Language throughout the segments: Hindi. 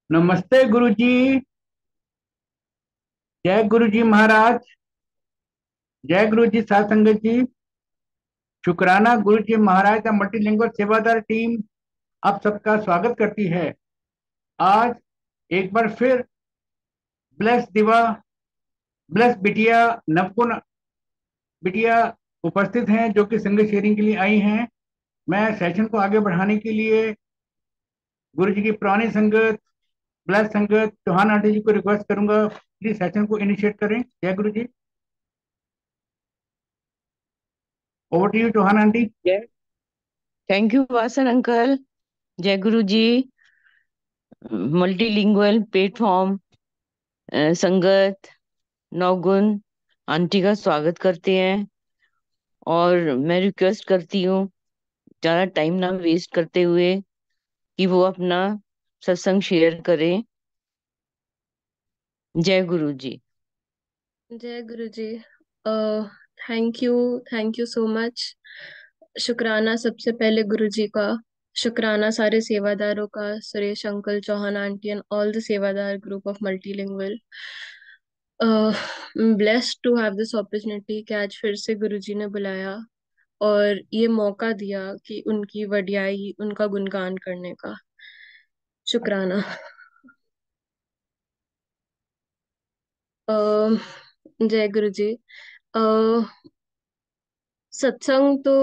नमस्ते गुरुजी। जय गुरुजी महाराज। जय गुरुजी साध संगत जी। शुक्राना गुरुजी महाराज का मल्टीलिंगुअल सेवादार टीम आप सबका स्वागत करती है। आज एक बार फिर ब्लेस दिवा, ब्लेस बिटिया, नवकुन बिटिया उपस्थित हैं जो कि संगत शेयरिंग के लिए आई हैं। मैं सेशन को आगे बढ़ाने के लिए गुरुजी की पुरानी संगत, ब्लेस संगत चौहान आंटी जी को रिक्वेस्ट करूंगा, प्लीज सेशन को इनिशिएट करें। जय Guruji. Over to you Chauhan aunty. जय थैंक यू वासन अंकल। जय गुरु जी। मल्टीलिंगुअल प्लेटफॉर्म संगत नवगुण आंटी का स्वागत करते हैं। और मैं रिक्वेस्ट करती हूँ ज्यादा टाइम ना वेस्ट करते हुए कि वो अपना सत्संग शेयर करें। जय गुरु जी। जय Guru ji. Thank you, thank you so much. शुक्राना सबसे पहले गुरु जी का। शुक्राना सारे सेवादारों का, Suresh uncle, Chauhan aunty and all the sevadar group of multilingual. Blessed to have this opportunity कि आज फिर से गुरु जी ने बुलाया और ये मौका दिया कि उनकी वडियाई, उनका गुणगान करने का। शुक्राना। अह, जय गुरु जी। सत्संग तो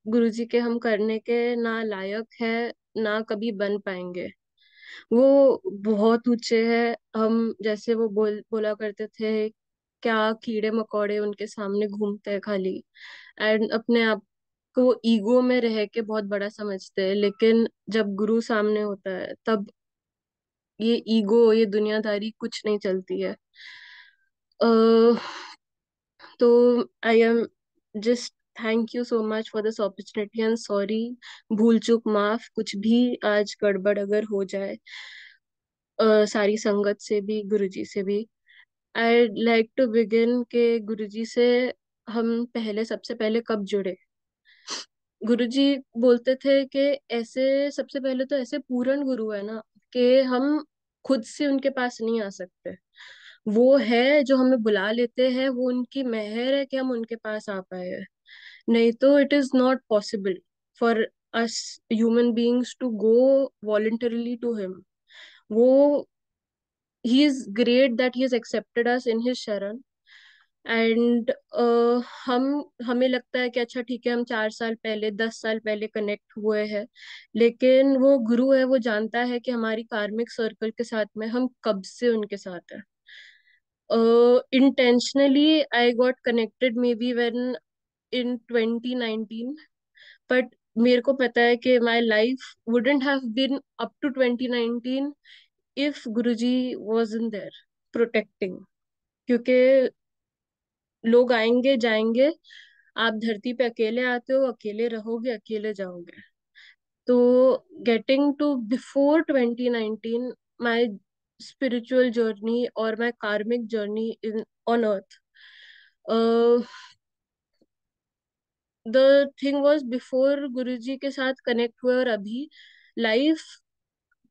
गुरुजी के हम करने के ना लायक है, ना कभी बन पाएंगे। वो बहुत ऊंचे हैं। हम जैसे वो बोला करते थे, क्या कीड़े मकोड़े उनके सामने घूमते हैं खाली, एंड अपने आप को ईगो में रह के बहुत बड़ा समझते हैं। लेकिन जब गुरु सामने होता है तब ये ईगो, ये दुनियादारी कुछ नहीं चलती है। तो I am just thank you so much for this opportunity and sorry, भूल चूक माफ, कुछ भी आज गड़बड़ अगर हो जाए सारी संगत से भी गुरुजी से भी। आई लाइक टू बिगिन के गुरुजी से हम पहले, सबसे पहले कब जुड़े। गुरुजी बोलते थे कि ऐसे, सबसे पहले तो ऐसे पूर्ण गुरु है ना कि हम खुद से उनके पास नहीं आ सकते। वो है जो हमें बुला लेते हैं, वो उनकी मेहर है कि हम उनके पास आ पाए हैं। नहीं तो it is not possible for us human beings to go voluntarily to him. वो, he is great that he has accepted us in his sharan. And हम, हमें लगता है कि अच्छा ठीक है, हम 4 साल पहले, 10 साल पहले कनेक्ट हुए हैं। लेकिन वो गुरु है, वो जानता है कि हमारी कार्मिक सर्कल के साथ में हम कब से उनके साथ है। Intentionally I got connected may be when in 2019, but मेरे को पता है कि my life wouldn't have been up to 2019 if Guruji was in there protecting. क्योंकि लोग आएंगे जाएंगे, आप धरती पे अकेले आते हो, अकेले रहोगे, अकेले जाओगे। तो getting to before 2019, my spiritual journey और my karmic journey in on earth, the thing was before Guruji के साथ कनेक्ट हुए और अभी लाइफ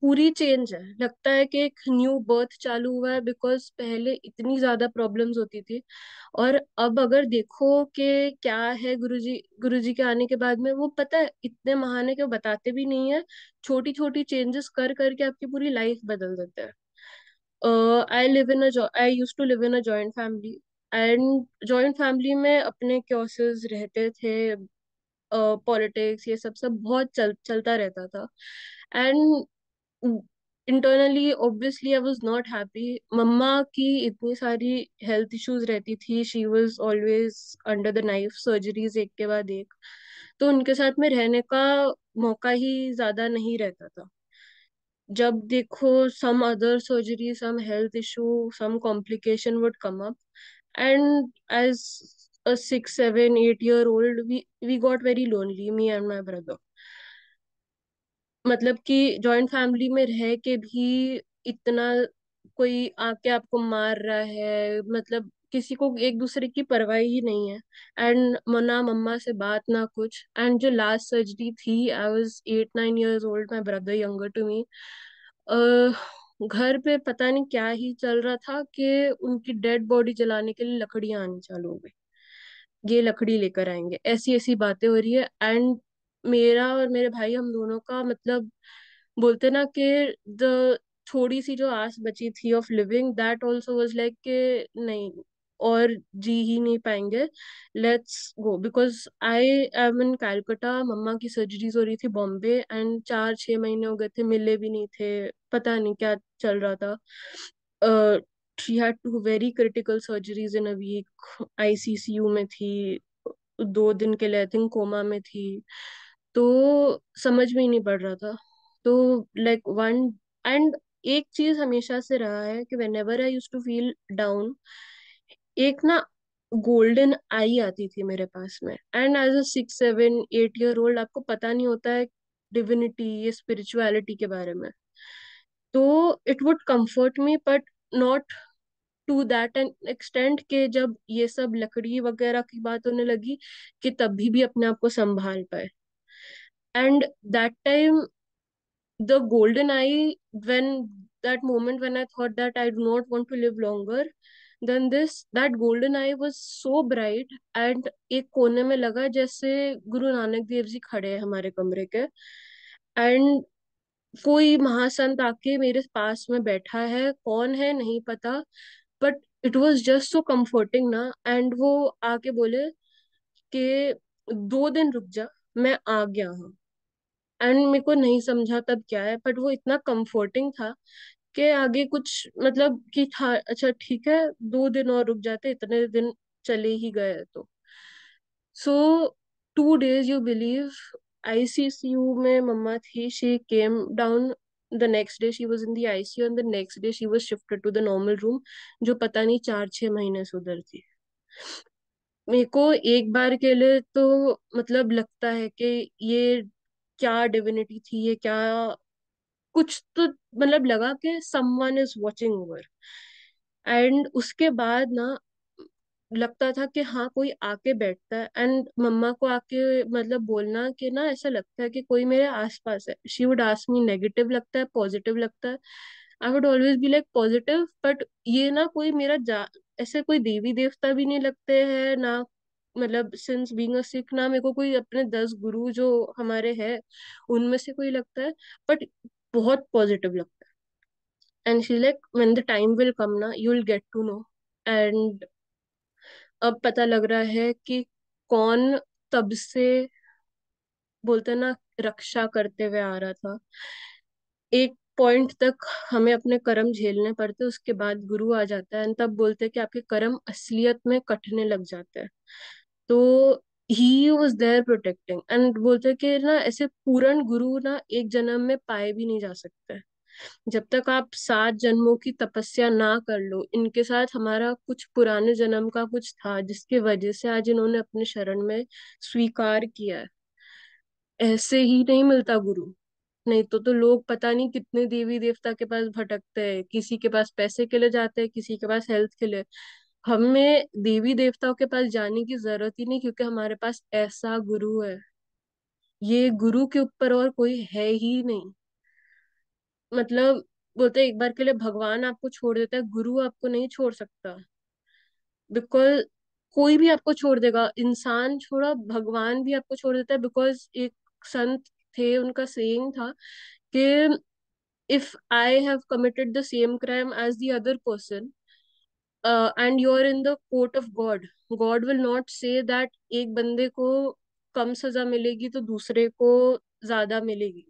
पूरी चेंज है। लगता है कि एक न्यू बर्थ चालू हुआ है, बिकॉज पहले इतनी ज्यादा प्रॉब्लम्स होती थी। और अब अगर देखो कि क्या है गुरुजी, गुरुजी के आने के बाद में, वो पता है इतने महान है कि वो बताते भी नहीं है। छोटी छोटी चेंजेस कर करके आपकी पूरी लाइफ बदल देते हैं। I use to live in a joint family, and joint family में अपने क्योसेस रहते थे, पॉलिटिक्स ये सब सब बहुत चलता रहता था। And internally obviously I was not happy. Mamma की इतनी सारी हेल्थ इश्यूज रहती थी, she was always under the knife, surgeries एक के बाद एक। तो उनके साथ में रहने का मौका ही ज्यादा नहीं रहता था। जब देखो some other surgery, some health issue, some complication would come up, and as a 6, 7, 8 year old, we got very lonely, me and my brother। मतलब कि जॉइंट फैमिली में रह के भी इतना कोई आके आपको मार रहा है, मतलब किसी को एक दूसरे की परवाह ही नहीं है। एंड ना मम्मा से बात ना कुछ। एंड जो लास्ट सर्जरी थी, I was 8, 9 years old, my brother younger to me. घर पे पता नहीं क्या ही चल रहा था कि उनकी डेड बॉडी जलाने के लिए लकड़ियां आनी चालू हो गई। ये लकड़ी लेकर आएंगे, ऐसी ऐसी बातें हो रही है। एंड मेरा और मेरे भाई, हम दोनों का मतलब, बोलते ना कि द थोड़ी सी जो आस बची थी of living, that also was like कि नहीं, और जी ही नहीं पाएंगे, let's go. Because I am in Calcutta, mamma की सर्जरीज हो रही थी बॉम्बे, एंड 4-6 महीने हो गए थे, मिले भी नहीं थे, पता नहीं क्या चल रहा था। She had two very critical surgeries in a week, ICCU में थी, 2 दिन के लिए आई थिंक कोमा में थी। तो समझ में ही नहीं पड़ रहा था। तो लाइक वन, एंड एक चीज हमेशा से रहा है कि whenever I use to feel down, एक ना गोल्डन आई आती थी मेरे पास में। And as a 6-7-8 year old आपको पता नहीं होता है डिविनिटी, ये स्पिरिचुअलिटी के बारे में। तो it would comfort me, but not to that an extent के जब ये सब लकड़ी वगैरह की बात होने लगी, कि तभी भी अपने आप को संभाल पाए। And that time the golden eye, when that moment when I thought that I do not want to live longer, then this that golden eye was so bright, and एक कोने में लगा जैसे गुरु नानक देव जी खड़े हैं हमारे कमरे के, एंड कोई महासंत आके मेरे पास में बैठा है, कौन है नहीं पता, but it was just so comforting ना। एंड वो आके बोले कि 2 दिन रुक जा, मैं आ गया हूँ। एंड मेरे को नहीं समझा तब क्या है, बट वो इतना कंफर्टिंग था कि आगे कुछ मतलब कि था, अच्छा ठीक है, 2 दिन और रुक जाते, इतने दिन चले ही गए तो। So 2 days, you believe, ICCU में मम्मा थी, she came down, the next day she was in the ICU, and the next day she was shifted to the normal room, जो पता नहीं 4-6 महीने से उधर थी। मेरे को एक बार के लिए तो मतलब लगता है कि ये क्या डिविनिटी थी, ये क्या, कुछ तो मतलब लगा कि someone is watching over. And उसके बाद ना लगता था कि हाँ कोई आके बैठता है, एंड मम्मा को आके मतलब बोलना कि ना ऐसा लगता है कि कोई मेरे आसपास है। She would ask me negative लगता है, पॉजिटिव लगता है, I would always be like positive, but ये ना कोई मेरा जा ऐसे कोई देवी देवता भी नहीं लगते हैं ना, मतलब सिंस बीइंग अ सिख ना, मेरे को कोई अपने 10 गुरु जो हमारे हैं उनमें से कोई लगता है, बट बहुत पॉजिटिव लगता है। And she like when the time will come ना, you will get to know. And अब पता लग रहा है कि कौन तब से, बोलते हैं ना, रक्षा करते हुए आ रहा था। एक पॉइंट तक हमें अपने कर्म झेलने पड़ते, उसके बाद गुरु आ जाता है, and तब बोलते हैं कि आपके कर्म असलियत में कटने लग जाते हैं। तो he was there protecting, and बोलते हैं कि ना ऐसे पूर्ण गुरु ना एक जन्म में पाए भी नहीं जा सकते। जब तक आप 7 जन्मों की तपस्या ना कर लो, इनके साथ हमारा कुछ पुराने जन्म का कुछ था जिसके वजह से आज इन्होंने अपने शरण में स्वीकार किया है, ऐसे ही नहीं मिलता गुरु। नहीं तो लोग पता नहीं कितने देवी देवता के पास भटकते हैं, किसी के पास पैसे के लिए जाते हैं, किसी के पास हेल्थ के लिए। हमें देवी देवताओं के पास जाने की जरूरत ही नहीं, क्योंकि हमारे पास ऐसा गुरु है। ये गुरु के ऊपर और कोई है ही नहीं। मतलब बोलते हैं, एक बार के लिए भगवान आपको छोड़ देता है, गुरु आपको नहीं छोड़ सकता। बिकॉज कोई भी आपको छोड़ देगा, इंसान छोड़ा, भगवान भी आपको छोड़ देता है। बिकॉज एक संत थे, उनका सेइंग था कि if I have committed the same crime as the other person, and you are in the court of God, God will not say that एक बंदे को कम सजा मिलेगी तो दूसरे को ज्यादा मिलेगी।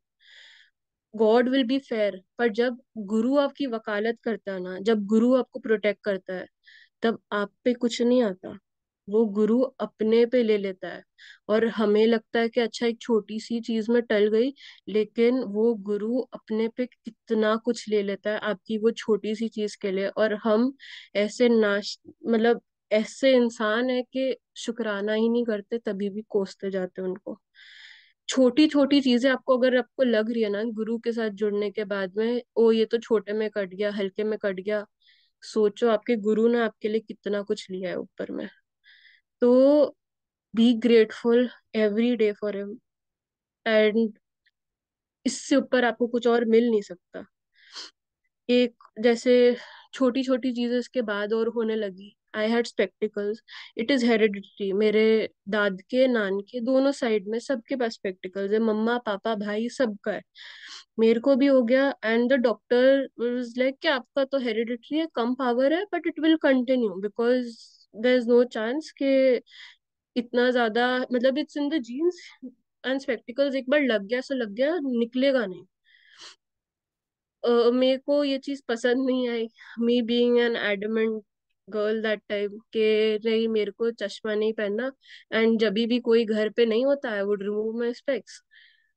God will be fair. पर जब गुरु आपकी वकालत करता है ना, जब गुरु आपको प्रोटेक्ट करता है, तब आप पे कुछ नहीं आता, वो गुरु अपने पे ले लेता है। और हमें लगता है कि अच्छा एक छोटी सी चीज में टल गई, लेकिन वो गुरु अपने पे कितना कुछ ले लेता है आपकी वो छोटी सी चीज के लिए। और हम ऐसे नाश मतलब ऐसे इंसान है कि शुक्राना ही नहीं करते, तभी भी कोसते जाते हैं उनको। छोटी छोटी चीजें आपको, अगर आपको लग रही है ना गुरु के साथ जुड़ने के बाद में, ओ ये तो छोटे में कट गया, हल्के में कट गया, सोचो आपके गुरु ने आपके लिए कितना कुछ लिया है ऊपर में। तो be grateful every day for him, and इससे ऊपर आपको कुछ और मिल नहीं सकता। एक जैसे छोटी छोटी चीजें इसके बाद और होने लगी। I had spectacles. It is hereditary. मेरे दाद के नान के दोनों साइड में सबके पास स्पेक्टिकल्स है, मम्मा पापा भाई सबका है। मेरे को भी हो गया and the doctor was like कि आपका तो हेरिडिटरी है, कम पावर है, but it will continue because there is no chance कि इतना ज्यादा, मतलब it's in the genes. And spectacles एक बार लग गया सो लग गया, निकलेगा नहीं। मेरे को ये चीज पसंद नहीं आई। Me being an adamant girl that time के नहीं, मेरे को चश्मा नहीं पहनना। एंड जब भी कोई घर पे नहीं होता है would remove my specs.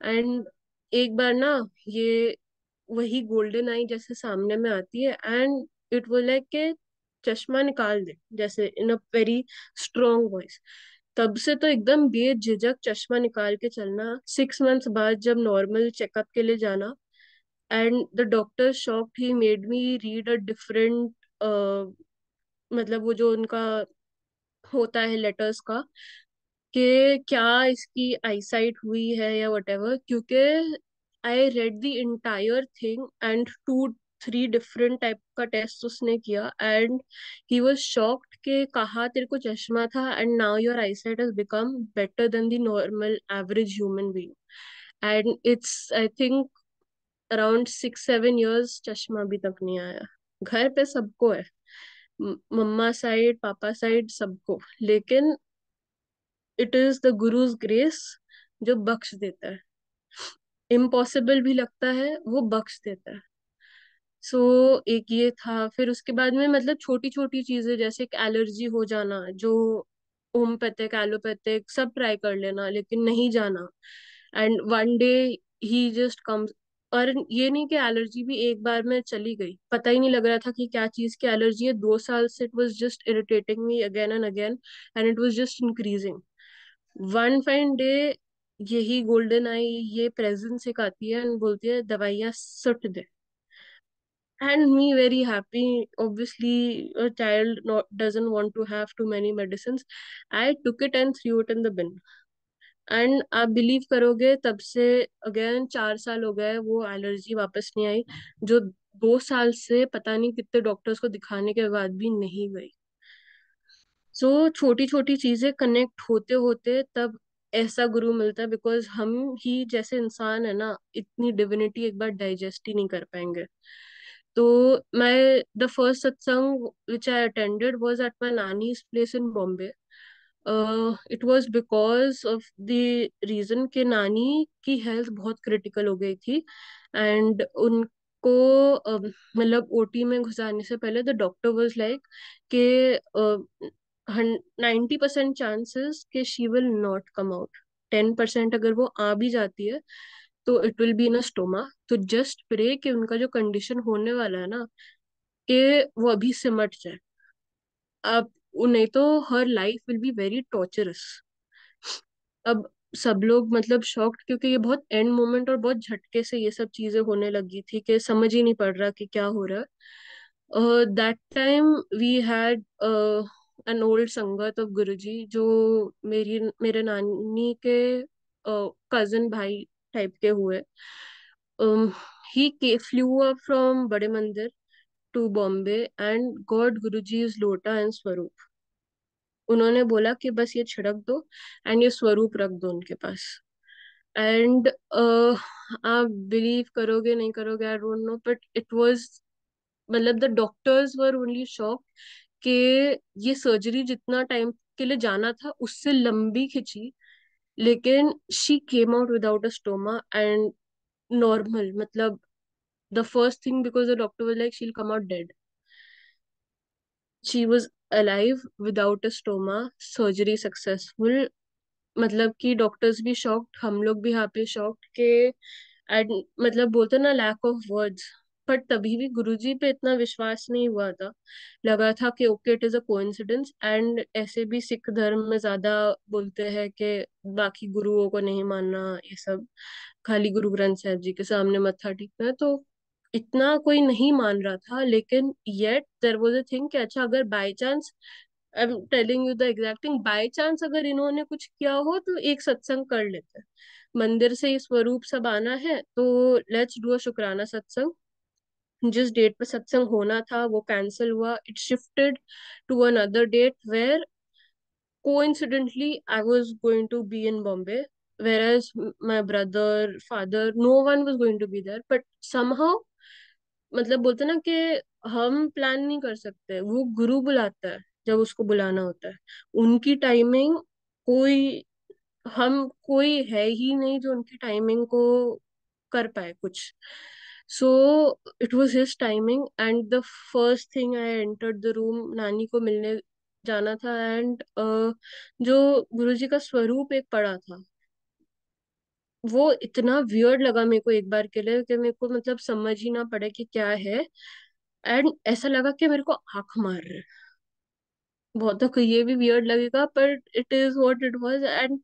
And एक बार ना, ये वही गोल्डन आई जैसे सामने में आती है एंड इट वो लाइक के चश्मा निकाल दे, जैसे इन अ वेरी स्ट्रोंग वॉइस। तब से तो एकदम बेझिझक चश्मा निकाल के चलना। 6 मंथ्स बाद जब नॉर्मल चेकअप के लिए जाना, and the doctor shocked, he made me read a different, मतलब वो जो उनका होता है लेटर्स का, कि क्या इसकी आईसाइट हुई है या whatever, क्योंकि I read the entire thing and 2 3 different type का टेस्ट उसने किया एंड ही वाज शॉक्ड कि कहा तेरे को चश्मा था and now your eyesight has become better than the normal average human being. And it's I think around 6 7 years चश्मा अभी तक नहीं आया। घर पे सबको है, मम्मा साइड पापा साइड सबको, लेकिन it is the gurus grace जो बख्श देता है। इम्पॉसिबल भी लगता है, वो बख्श देता है। सो एक ये था। फिर उसके बाद में मतलब छोटी छोटी चीजें जैसे एक एलर्जी हो जाना, जो होम्योपैथिक एलोपैथिक सब ट्राई कर लेना लेकिन नहीं जाना। And one day he just comes. और ये नहीं कि एलर्जी भी एक बार में चली गई, पता ही नहीं लग रहा था कि क्या चीज की एलर्जी है। 2 साल से it was just irritating me again and again and it was just increasing. One fine day यही गोल्डन आई, ये प्रेजेंस एक आती है एंड बोलती है दवाइयाँ सुट दे। and me very happy. Obviously, a child not, doesn't want to have too many medicines. I took it and threw it in the bin. And आप बिलीव करोगे, तब से अगेन 4 साल हो गए, वो एलर्जी वापस नहीं आई, जो 2 साल से पता नहीं कितने डॉक्टर्स को दिखाने के बाद भी नहीं गई। सो छोटी छोटी चीजें कनेक्ट होते होते तब ऐसा गुरु मिलता है, बिकॉज हम ही जैसे इंसान है ना, इतनी डिविनिटी एक बार डाइजेस्ट ही नहीं कर पाएंगे। तो मैं the first satsang which I attended was at my nani's place in Bombay. It was because of the reason के नानी की हेल्थ बहुत क्रिटिकल हो गई थी एंड उनको मतलब ओटी में घुसाने से पहले द डॉक्टर वाज लाइक के 90% चांसेस कि she will not come out. 10% अगर वो आ भी जाती है तो it will be in a stoma. तो जस्ट प्रे कि उनका जो कंडीशन होने वाला है ना, कि वो अभी सिमट जाए। अब नहीं तो हर life will be very torturers. अब सब लोग मतलब शॉक्ड, क्योंकि ये बहुत एंड मोमेंट और बहुत झटके से ये सब चीजें होने लगी थी कि समझ ही नहीं पड़ रहा कि क्या हो रहा है। That time we had an old sangat of Guruji, जो मेरे नानी के कजन भाई टाइप के हुए। ही flu up from Bade Mandir to Bombay and God Guruji's lota and स्वरूप। उन्होंने बोला कि बस ये छिड़क दो एंड ये स्वरूप रख दो उनके पास। एंड आप बिलीव करोगे नहीं करोगे, I don't know, but it was, मतलब the doctors were only shock कि ये सर्जरी जितना टाइम के लिए जाना था उससे लंबी खिंची, लेकिन she came out without a stoma and normal. मतलब the first thing, because the doctor was like she will come out dead, she was alive without a stoma, surgery successful. मतलब कि डॉक्टर्स भी शॉक्ड, हम लोग भी यहाँ पे शॉक्ड के एंड मतलब बोलते ना लैक ऑफ वर्ड्स। पर तभी भी गुरुजी पे इतना विश्वास नहीं हुआ था, लगा था कि okay it is a coincidence. And ऐसे भी सिख धर्म में ज्यादा बोलते हैं कि बाकी गुरुओं को नहीं मानना, ये सब खाली गुरु ग्रंथ साहिब जी के सामने मत्था टेकना है। तो इतना कोई नहीं मान रहा था, लेकिन yet there was a thing कि अच्छा अगर by chance, I am telling you the exact thing, by chance अगर इन्होंने कुछ किया हो तो एक सत्संग कर लेते हैं। मंदिर से ये स्वरूप सब आना है तो लेट्स डू अ शुक्राना सत्संग। जिस डेट पे सत्संग होना था वो कैंसिल हुआ, it shifted to another date where coincidentally I was going to be in Bombay, whereas my brother, father, no one was going to be there. But somehow, मतलब बोलते ना कि हम प्लान नहीं कर सकते, वो गुरु बुलाता है जब उसको बुलाना होता है। उनकी टाइमिंग कोई, हम कोई है ही नहीं जो उनकी टाइमिंग को कर पाए कुछ। So it was his timing and the first thing I entered the room, नानी को मिलने जाना था। एंड जो गुरुजी का स्वरूप एक पड़ा था, वो इतना वियर्ड लगा मेरे को एक बार के लिए कि मेरे को मतलब समझ ही ना पड़े कि क्या है। एंड ऐसा लगा कि मेरे को आंख मार रहे हैं। बहुत तो ये भी वियर्ड लगेगा पर it is what it was. And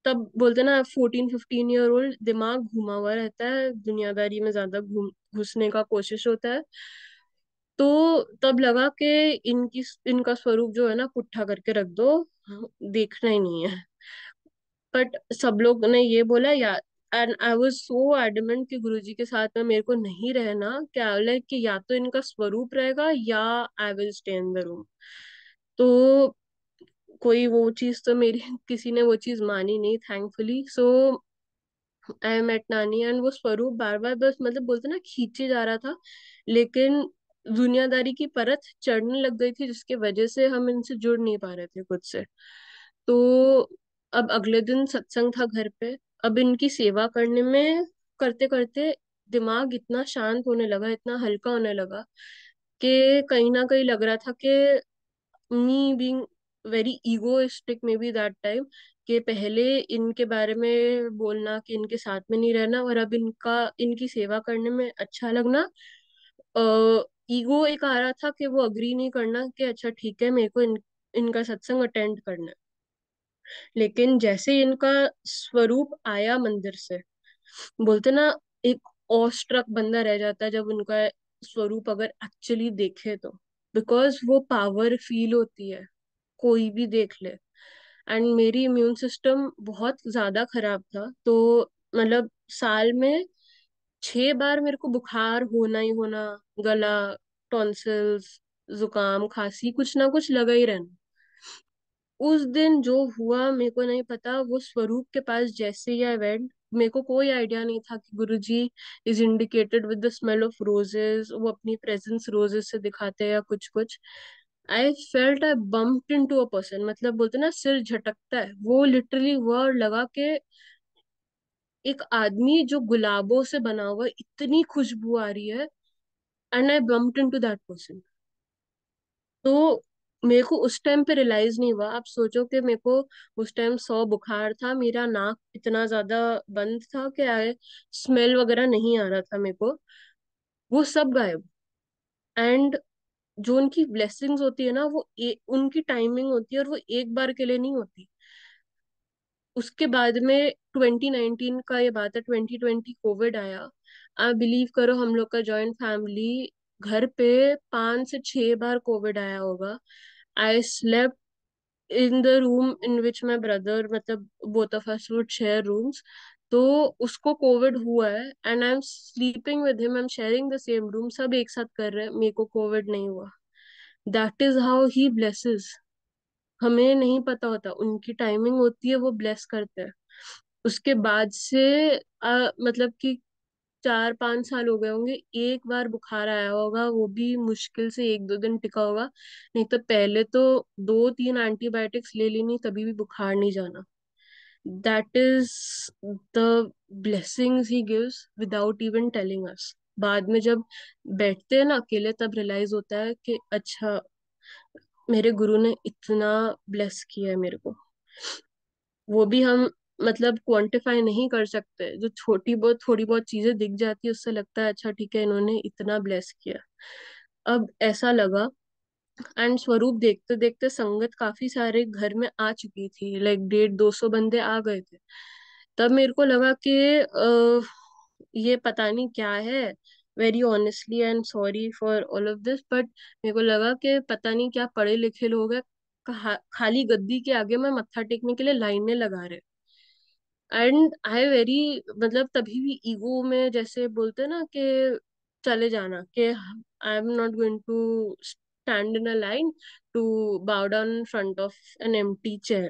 तब बोलते ना 14-15 ईयर ओल्ड, दिमाग घुमा हुआ रहता है, दुनियादारी में ज्यादा घूम घुसने का कोशिश होता है। तो तब लगा कि इनकी इनका स्वरूप जो है ना पुट्ठा करके रख दो, देखना ही नहीं है। बट सब लोग ने ये बोला या, and I was so adamant कि गुरुजी के साथ में मेरे को नहीं रहना, क्या लाइक कि या तो इनका स्वरूप रहेगा या I will stay in the room. तो कोई वो चीज तो मेरी किसी ने वो चीज मानी नहीं थैंकफुली। सो आई मेट नानी एंड वो स्वरूप बार बार बस मतलब बोलते ना खींचे जा रहा था, लेकिन दुनियादारी की परत चढ़ने लग गई थी जिसके वजह से हम इनसे जुड़ नहीं पा रहे थे खुद से। तो अब अगले दिन सत्संग था घर पे। अब इनकी सेवा करने में करते करते दिमाग इतना शांत होने लगा, इतना हल्का होने लगा कि कहीं ना कहीं लग रहा था कि me being very egoistic may be that time, कि पहले इनके बारे में बोलना कि इनके साथ में नहीं रहना और अब इनका इनकी सेवा करने में अच्छा लगना। ईगो एक आ रहा था कि वो अग्री नहीं करना कि अच्छा ठीक है मेरे को इनका सत्संग अटेंड करना है। लेकिन जैसे इनका स्वरूप आया मंदिर से, बोलते ना एक ऑस्ट्रक बंदा रह जाता है जब उनका स्वरूप अगर एक्चुअली देखे तो, बिकॉज वो पावर फील होती है, कोई भी देख ले। एंड मेरी इम्यून सिस्टम बहुत ज्यादा खराब था, तो मतलब साल में 6 बार मेरे को बुखार होना ही होना, गला, टॉन्सिल्स, जुकाम, खांसी, कुछ ना कुछ लगा ही रहना। उस दिन जो हुआ मेरे को नहीं पता, वो स्वरूप के पास जैसे ही आई वेंट, मेरे को कोई आइडिया नहीं था कि Guruji is indicated with the smell of roses, वो अपनी प्रेजेंस रोजेस से दिखाते हैं या कुछ कुछ। I felt I bumped into a person, मतलब बोलते ना सिर झटकता है, वो लिटरली हुआ और लगा कि एक आदमी जो गुलाबों से बना हुआ, इतनी खुशबू आ रही है। And I bumped into that person. तो मेरे को उस टाइम पे रियलाइज नहीं हुआ। आप सोचो कि मेरे को उस टाइम 100 बुखार था, मेरा नाक इतना ज्यादा बंद था कि स्मेल वगैरह नहीं आ रहा था मेरे को, वो सब गायब। एंड जो उनकी ब्लेसिंग्स होती है ना, वो उनकी टाइमिंग होती है और वो एक बार के लिए नहीं होती। उसके बाद में 2019 का ये बात है, 2020 कोविड आया। आप बिलीव करो हम लोग का जॉइंट फैमिली, घर पे 5 से 6 बार कोविड आया होगा। I slept in the room in which my brother, मतलब both of us would share rooms. तो उसको कोविड हुआ है and I am sleeping with him, I am sharing the same room, सब एक साथ कर रहे हैं, मेरे को कोविड नहीं हुआ। That is how he blesses. हमें नहीं पता होता, उनकी टाइमिंग होती है, वो ब्लेस करते हैं। उसके बाद से मतलब कि 4-5 साल हो गए होंगे, एक बार बुखार आया होगा, वो भी मुश्किल से 1-2 दिन टिका होगा। नहीं तो पहले तो 2-3 एंटीबायोटिक्स ले लेनी तभी भी बुखार नहीं जाना। That is the blessings he gives without even telling us. बाद में जब बैठते हैं ना अकेले, तब रियलाइज होता है कि अच्छा मेरे गुरु ने इतना ब्लेस किया है मेरे को। वो भी हम मतलब क्वांटिफाई नहीं कर सकते, जो छोटी बहुत थोड़ी बहुत चीजें दिख जाती है उससे लगता है अच्छा ठीक है इन्होंने इतना ब्लेस किया। अब ऐसा लगा। एंड स्वरूप देखते देखते संगत काफी सारे घर में आ चुकी थी, लाइक 150-200 बंदे आ गए थे। तब मेरे को लगा कि ये पता नहीं क्या है। Very honestly I am sorry for all of this, but मेरे को लगा कि पता नहीं क्या पढ़े लिखे लोग हैं, खाली गद्दी के आगे में मत्था टेकने के लिए लाइनें लगा रहे। एंड आई वेरी मतलब तभी भी ईगो में जैसे बोलते हैं ना कि चले जाना, कि I am not going to stand in a line to bow down in front of an empty chair.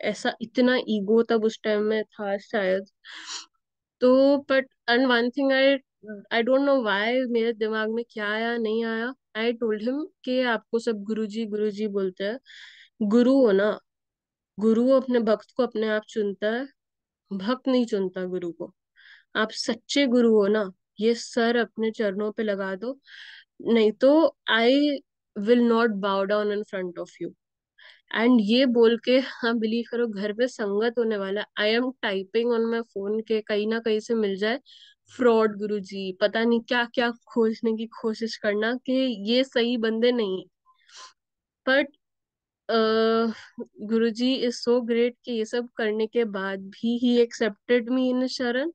ऐसा इतना ईगो तब उस टाइम में था शायद। तो but and one thing I don't know why, मेरे दिमाग में क्या आया नहीं आया, आई टोल्ड हिम कि आपको सब गुरुजी बोलते हैं, गुरु हो ना, गुरु अपने भक्त को अपने आप चुनता है, भक्त नहीं चुनता गुरु को। आप सच्चे गुरु हो ना, ये सर अपने चरणों पे लगा दो, नहीं तो आई विल नॉट बाउ down in front of you. And ये बोल के, हाँ बिलीव करो, घर पे संगत होने वाला, I am typing on my phone के कहीं ना कहीं से मिल जाए फ्रॉड गुरुजी, पता नहीं क्या क्या खोजने की कोशिश करना कि ये सही बंदे नहीं। But Guruji is so great कि ये सब करने के बाद भी ही एक्सेप्टेड मी इन शरण।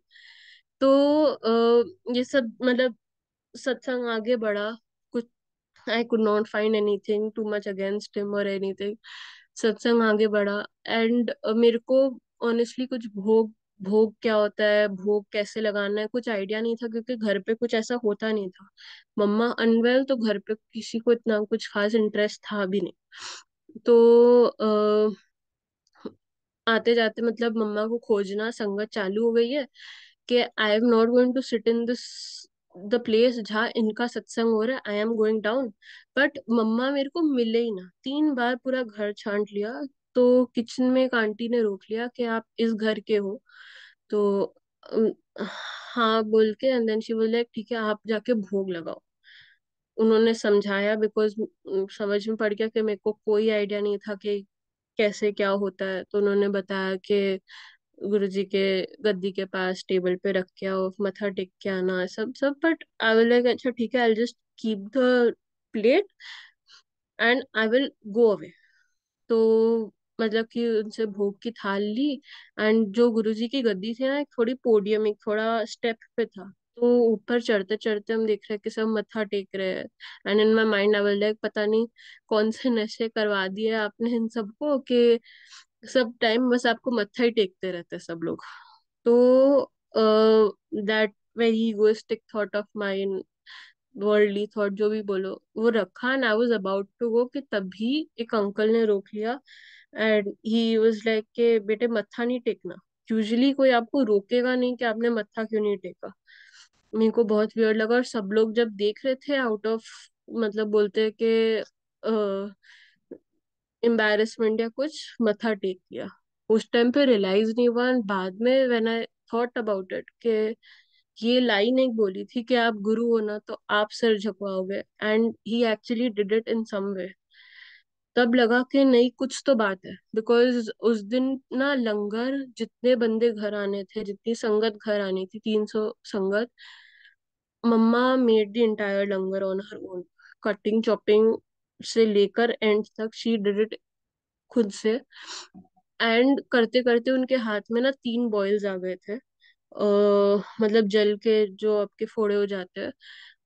तो ये सब मतलब सत्संग आगे बढ़ा, कुछ I could not find anything too much against him और एनीथिंग। सत्संग आगे बढ़ा एंड मेरे को ऑनेस्टली कुछ भोग, भोग क्या होता है, भोग कैसे लगाना है, कुछ आइडिया नहीं था, क्योंकि घर पे कुछ ऐसा होता नहीं था। मम्मा अनवेल, तो घर पे किसी को इतना कुछ खास इंटरेस्ट था भी नहीं। तो आते जाते मतलब मम्मा को खोजना, संगत चालू हो गई है कि I am not going to sit in this the place जहाँ इनका सत्संग हो रहा है, I am going down. But mamma मेरे को मिले ही ना, 3 बार पूरा घर छांट लिया। तो किचन में एक आंटी ने रोक लिया कि आप इस घर के हो? तो अम, हाँ बोल के, and then she was like ठीक है आप जाके भोग लगाओ। उन्होंने समझाया, बिकॉज समझ में पड़ गया कि मेरे को कोई आइडिया नहीं था कि कैसे क्या होता है। तो उन्होंने बताया कि गुरुजी के गद्दी के पास टेबल पे रख के आओ, मत्था टेक के आना, सब सब। बट आई विल लाइक अच्छा ठीक है, I just keep the plate and I will go away. तो मतलब कि उनसे भोग की थाल ली, एंड जो गुरुजी की गद्दी थी ना, एक थोड़ी पोडियम, एक थोड़ा स्टेप पे था। तो ऊपर चढ़ते चढ़ते हम देख रहे हैं कि सब मत्था टेक रहे हैं। And in my mind I was like पता नहीं कौन से नशे करवा दिए आपने इन सबको कि सब टाइम बस आपको मत्था ही टेकते रहते हैं सब लोग। तो that very egoistic thought of mine, worldly thought जो भी बोलो, वो रखा and I was about to go, कि तभी एक अंकल ने रोक लिया। एंड ही वाज लाइक के बेटे मत्था नहीं टेकना। यूजुअली कोई आपको रोकेगा नहीं कि आपने मत्था क्यों नहीं टेका। मेरे को बहुत वियर्ड लगा, और सब लोग जब देख रहे थे आउट ऑफ, मतलब बोलते हैं कि एम्बैरेसमेंट या कुछ, मत्था टेक लिया। उस टाइम पे रियलाइज नहीं हुआ, and बाद में when I thought about it कि ये लाइन एक बोली थी कि आप गुरु हो ना, तो आप सिर झुकवाओगे, and he actually did it in some way. तब लगा कि नहीं कुछ तो बात है, बिकॉज उस दिन ना लंगर, जितने बंदे घर आने थे, जितनी संगत घर आनी थी, 300 संगत, mamma made the entire langar on her own, cutting chopping से लेकर एंड तक शी डिड इट खुद से। एंड करते करते उनके हाथ में ना 3 बॉयल्स आ गए थे, मतलब जल के जो आपके फोड़े हो जाते हैं।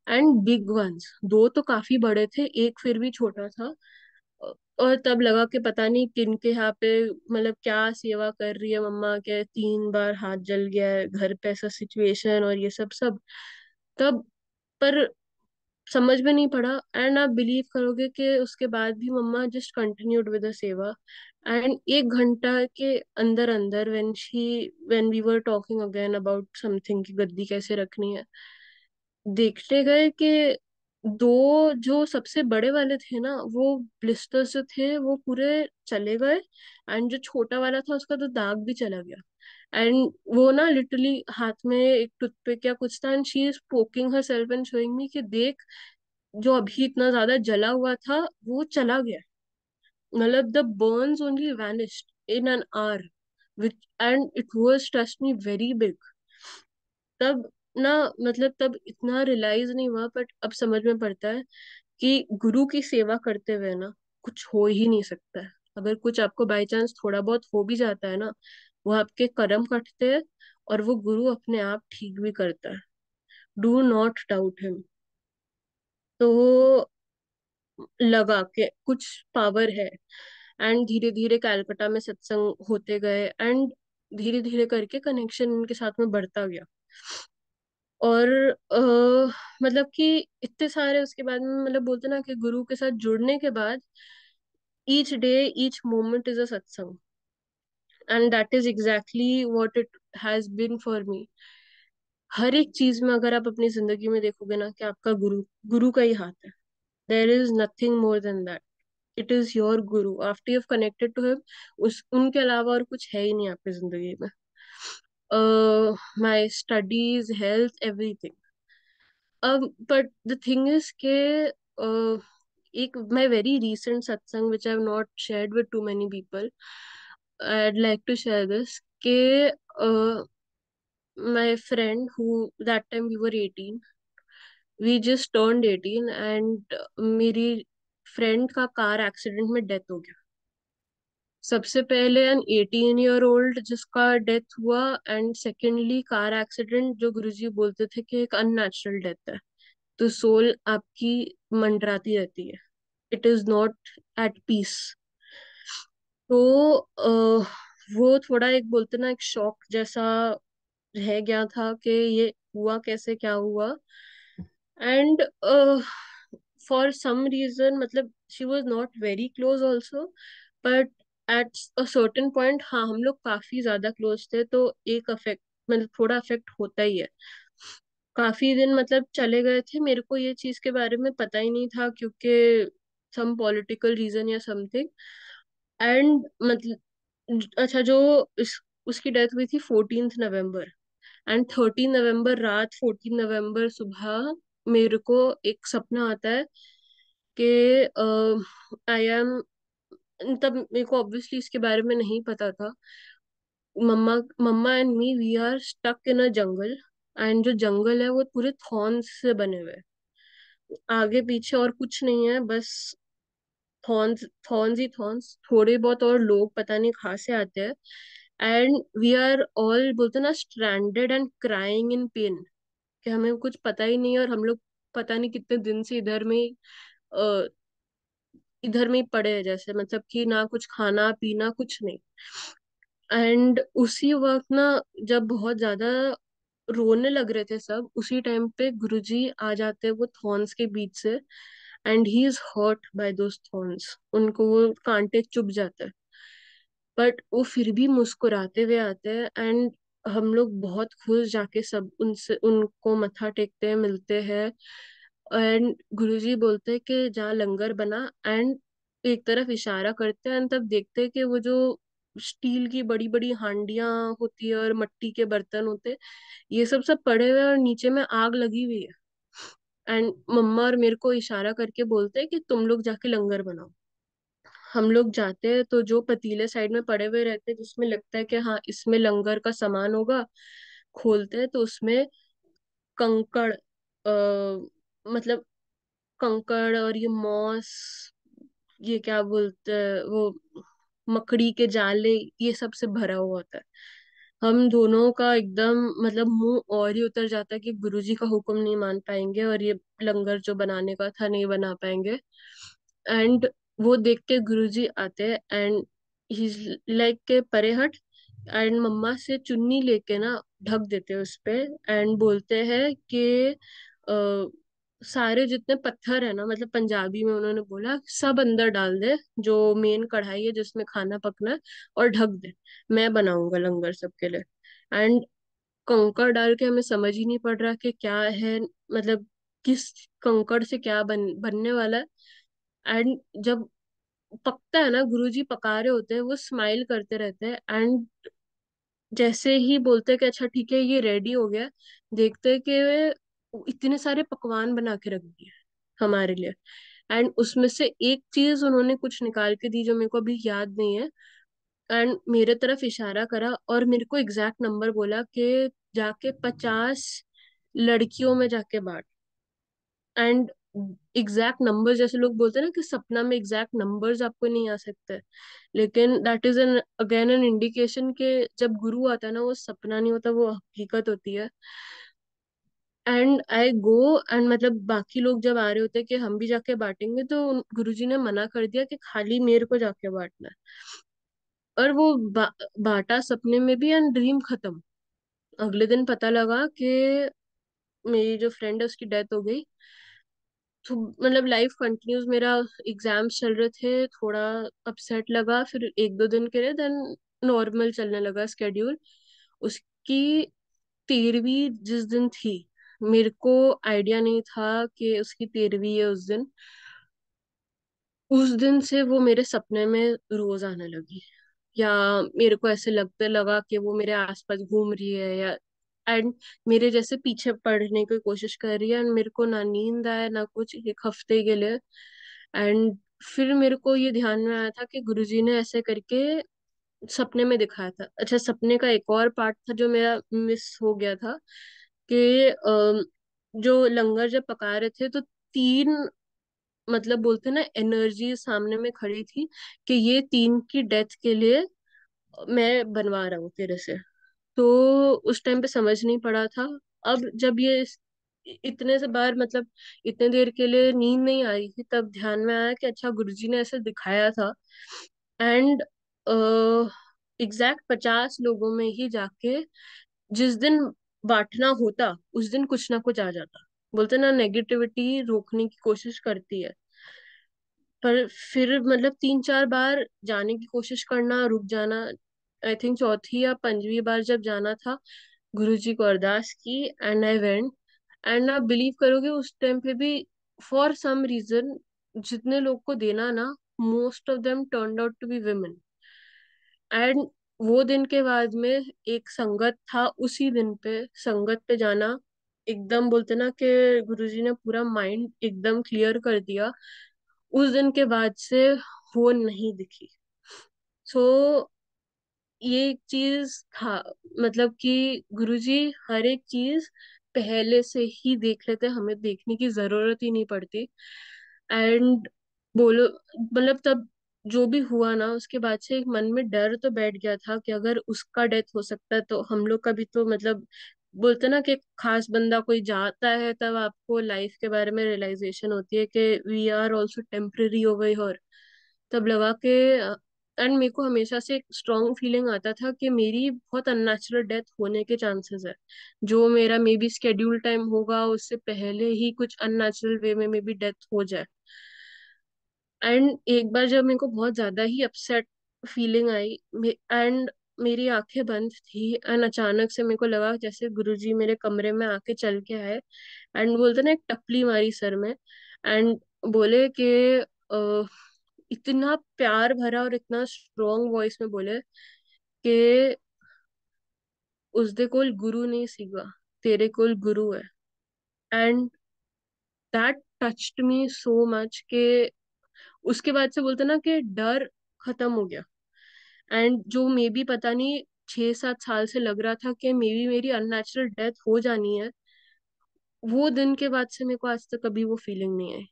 एंड बिग वंस, 2 तो काफी बड़े थे, एक फिर भी छोटा था। और तब लगा कि पता नहीं किन के यहाँ पे, मतलब क्या सेवा कर रही है मम्मा, के 3 बार हाथ जल गया है घर पे, ऐसा सिचुएशन और ये सब सब। तब पर समझ में नहीं पड़ा, एंड आप बिलीव करोगे कि उसके बाद भी मम्मा just continued with the seva. And 1 घंटा के अंदर अंदर when we were talking again about something की गद्दी कैसे रखनी है, देखते गए कि 2 जो सबसे बड़े वाले थे ना, वो ब्लिस्टर्स जो थे वो पूरे चले गए। एंड जो छोटा वाला था उसका तो दाग भी चला गया। एंड वो ना लिटरली हाथ में एक टूथपिक या कुछ था, and she is poking her self and showing me कि देख, जो अभी इतना ज्यादा जला हुआ था वो चला गया। मतलब the Burns only vanished in an hour, which and it was trust me very big. तब ना, मतलब तब इतना रियलाइज नहीं हुआ, बट अब समझ में पड़ता है कि गुरु की सेवा करते हुए ना कुछ हो ही नहीं सकता है। अगर कुछ आपको बाई चांस थोड़ा बहुत हो भी जाता है ना, वो आपके कर्म कटते हैं, और वो गुरु अपने आप ठीक भी करता है। Do not doubt him. तो लगा कि कुछ पावर है। एंड धीरे धीरे कैलकाटा में सत्संग होते गए, एंड धीरे धीरे करके कनेक्शन इनके साथ में बढ़ता गया। और मतलब कि इतने सारे उसके बाद में, मतलब बोलते ना कि गुरु के साथ जुड़ने के बाद each day each moment is a satsang, and that is exactly what it has been for me. हर एक चीज में अगर आप अपनी जिंदगी में देखोगे ना कि आपका गुरु गुरु का ही हाथ है। There is nothing more than that. It is your guru after you have connected to him. उस उनके अलावा और कुछ है ही नहीं आपकी जिंदगी में। My studies, health, everything. अब बट द थिंग इज के एक माई वेरी recent सत्संग which I have not shared with too many people, I'd like to share this के my friend who that time we were 18, we just turned 18, and मेरी फ्रेंड का कार एक्सीडेंट में डेथ हो गया। सबसे पहले एन 18-year-old जिसका डेथ हुआ, एंड सेकेंडली कार एक्सीडेंट जो गुरुजी बोलते थे कि एक अननेचुरल डेथ है। तो सोल आपकी मंडराती रहती है, it is not at peace. तो वो थोड़ा एक बोलते ना एक शॉक जैसा रह गया था कि ये हुआ कैसे, क्या हुआ। एंड फॉर सम रीजन, मतलब she was not very close also, but at a certain point हाँ हम लोग काफी ज्यादा क्लोज थे, तो एक अफेक्ट, मतलब थोड़ा अफेक्ट होता ही है। काफी दिन मतलब चले गए थे, मेरे को ये चीज के बारे में पता ही नहीं था क्योंकि सम पॉलिटिकल रीजन या समथिंग। एंड मतलब अच्छा, जो उसकी डेथ हुई थी 14th नवंबर, एंड 13 नवंबर रात, 14 नवंबर सुबह मेरे को एक सपना आता है कि आई एम, तब मेरे को ऑब्वियसली इसके बारे में नहीं पता था। Mamma mamma and me we are stuck in a jungle, and जो जंगल है वो पूरे थॉर्न्स से बने हुए हैं। आगे पीछे और कुछ नहीं है, बस थॉर्न्स, थॉर्न्स ही थॉर्न्स, थोड़े बहुत और लोग पता नहीं कहाँ से आते हैं। एंड वी आर ऑल बोलते ना stranded and crying in pen, कि हमें कुछ पता ही नहीं है, और हम लोग पता नहीं कितने दिन से अ, इधर में ही पड़े हैं, जैसे मतलब कि ना कुछ खाना पीना कुछ नहीं। एंड उसी वक्त ना, जब बहुत ज्यादा रोने लग रहे थे सब, उसी टाइम पे गुरुजी आ जाते हैं वो थॉर्न्स के बीच से, and he is hurt by those thorns, उनको वो कांटे चुभ जाते हैं, बट वो फिर भी मुस्कुराते हुए आते हैं। एंड हम लोग बहुत खुश जाके सब उनसे उनको मत्था टेकते हैं, मिलते हैं। एंड गुरुजी बोलते हैं कि जहाँ लंगर बना, एंड एक तरफ इशारा करते हैं, एंड तब देखते हैं कि वो जो स्टील की बड़ी बड़ी हांडियां होती है और मिट्टी के बर्तन होते हैं, ये सब सब पड़े हुए हैं और नीचे में आग लगी हुई है। एंड मम्मा और मेरे को इशारा करके बोलते हैं कि तुम लोग जाके लंगर बनाओ। हम लोग जाते हैं तो जो पतीले साइड में पड़े हुए रहते हैं जिसमें लगता है कि हाँ इसमें लंगर का सामान होगा, खोलते हैं तो उसमें कंकड़, मतलब कंकड़ और ये मॉस, ये क्या बोलते हैं वो, मकड़ी के जाले, ये सब से भरा हुआ होता है। हम दोनों का एकदम मतलब मुंह और ही उतर जाता है कि गुरुजी का हुक्म नहीं मान पाएंगे और ये लंगर जो बनाने का था नहीं बना पाएंगे। एंड वो देख के गुरुजी आते हैं, एंड ही लाइक के परे हट, एंड मम्मा से चुन्नी लेके ना ढक देते हैं उस पे, एंड बोलते हैं कि सारे जितने पत्थर है ना, मतलब पंजाबी में उन्होंने बोला, सब अंदर डाल दे जो मेन कढ़ाई है जिसमें खाना पकना है, और ढक दे, मैं बनाऊंगा लंगर सबके लिए। एंड कंकड़ डाल के हमें समझ ही नहीं पड़ रहा कि क्या है, मतलब किस कंकड़ से क्या बनने वाला है। एंड जब पकता है ना, गुरुजी पका रहे होते हैं, वो स्माइल करते रहते हैं, एंड जैसे ही बोलते हैं कि अच्छा ठीक है ये रेडी हो गया, देखते हैं कि इतने सारे पकवान बना के रख दिए हमारे लिए। एंड उसमें से एक चीज उन्होंने कुछ निकाल के दी जो मेरे को अभी याद नहीं है, एंड मेरे तरफ इशारा करा और मेरे को एग्जैक्ट नंबर बोला कि जाके 50 लड़कियों में जाके बांट। एंड एग्जैक्ट नंबर, जैसे लोग बोलते हैं ना कि सपना में एग्जैक्ट नंबर्स आपको नहीं आ सकते, लेकिन that is an again an indication के जब गुरु आता है ना, वो सपना नहीं होता, वो हकीकत होती है। एंड आई गो, एंड मतलब बाकी लोग जब आ रहे होते हैं कि हम भी जाके बांटेंगे, तो गुरुजी ने मना कर दिया कि खाली मेरे को जाके बांटना है। और वो बांटा सपने में भी, एंड ड्रीम खत्म। अगले दिन पता लगा कि मेरी जो फ्रेंड है उसकी डेथ हो गई। तो मतलब लाइफ कंटिन्यूज, मेरा एग्जाम्स चल रहे थे, थोड़ा अपसेट लगा, फिर एक दो दिन के लिए, देन नॉर्मल चलने लगा स्केड्यूल। उसकी 13वीं जिस दिन थी, मेरे को आइडिया नहीं था कि उसकी 13वीं है उस दिन। उस दिन से वो मेरे सपने में रोज आने लगी, या मेरे को ऐसे लगते लगा कि वो मेरे आसपास घूम रही है, या एंड मेरे जैसे पीछे पड़ने की कोशिश कर रही है, एंड मेरे को ना नींद आया ना कुछ, एक हफ्ते के लिए। एंड फिर मेरे को ये ध्यान में आया था कि गुरुजी ने ऐसे करके सपने में दिखाया था। अच्छा, सपने का एक और पार्ट था जो मेरा मिस हो गया था, कि जो लंगर जब पका रहे थे तो तीन, मतलब बोलते हैं ना, एनर्जी सामने में खड़ी थी कि ये तीन की डेथ के लिए मैं बनवा रहा हूँ तेरे से। तो उस टाइम पे समझ नहीं पड़ा था। अब जब ये इतने से बार, मतलब इतने देर के लिए नींद नहीं आ रही थी, तब ध्यान में आया कि अच्छा गुरुजी ने ऐसे दिखाया था। एंड एग्जैक्ट 50 लोगों में ही जाके जिस दिन बांटना होता, उस दिन कुछ ना कुछ आ जाता। बोलते ना, नेगेटिविटी रोकने की कोशिश करती है। पर फिर मतलब 3 4 बार जाने की कोशिश करना, रुक जाना। आई थिंक चौथी या पंजवीं बार जब जाना था, गुरुजी को अरदास की, एंड आई वेंट। एंड आप बिलीव करोगे, उस टाइम पे भी फॉर सम रीजन जितने लोग को देना ना, most of them turned out to be women. And वो दिन के बाद में एक संगत था, उसी दिन पे संगत पे जाना, एकदम बोलते ना कि गुरुजी ने पूरा माइंड एकदम क्लियर कर दिया। उस दिन के बाद से वो नहीं दिखी। सो ये एक चीज था, मतलब कि गुरुजी हर एक चीज पहले से ही देख लेते, हमें देखने की जरूरत ही नहीं पड़ती। एंड बोलो, मतलब तब जो भी हुआ ना, उसके बाद से एक मन में डर तो बैठ गया था कि अगर उसका डेथ हो सकता है तो हम लोग का भी तो, मतलब बोलते ना कि खास बंदा कोई जाता है तब आपको लाइफ के बारे में रियलाइजेशन होती है कि वी आर ऑल्सो टेम्पररी हो गई। और तब लगा कि, एंड मेरे को हमेशा से एक स्ट्रॉन्ग फीलिंग आता था कि मेरी बहुत अननेचुरल डेथ होने के चांसेस है। जो मेरा मे बी स्केड्यूल टाइम होगा उससे पहले ही कुछ अननेचुरल वे में मे बी डेथ हो जाए। एंड एक बार जब मेरे को बहुत ज्यादा ही अपसेट फीलिंग आई, एंड मेरी आंखें बंद थी, एंड अचानक से मेरे को लगा जैसे गुरुजी मेरे कमरे में आके चल के आए, एंड बोलते ना, एक टपली मारी सर में, एंड बोले कि अ, इतना प्यार भरा और इतना स्ट्रॉन्ग वॉइस में बोले कि उसदे कोल गुरु नहीं सीगा, तेरे कोल गुरु है। And that touched me so much कि उसके बाद से बोलते ना कि डर खत्म हो गया। एंड जो मे बी पता नहीं 6 7 साल से लग रहा था कि मे बी मेरी अननेचुरल डेथ हो जानी है, वो दिन के बाद से मेरे को आज तक कभी वो फीलिंग नहीं आई।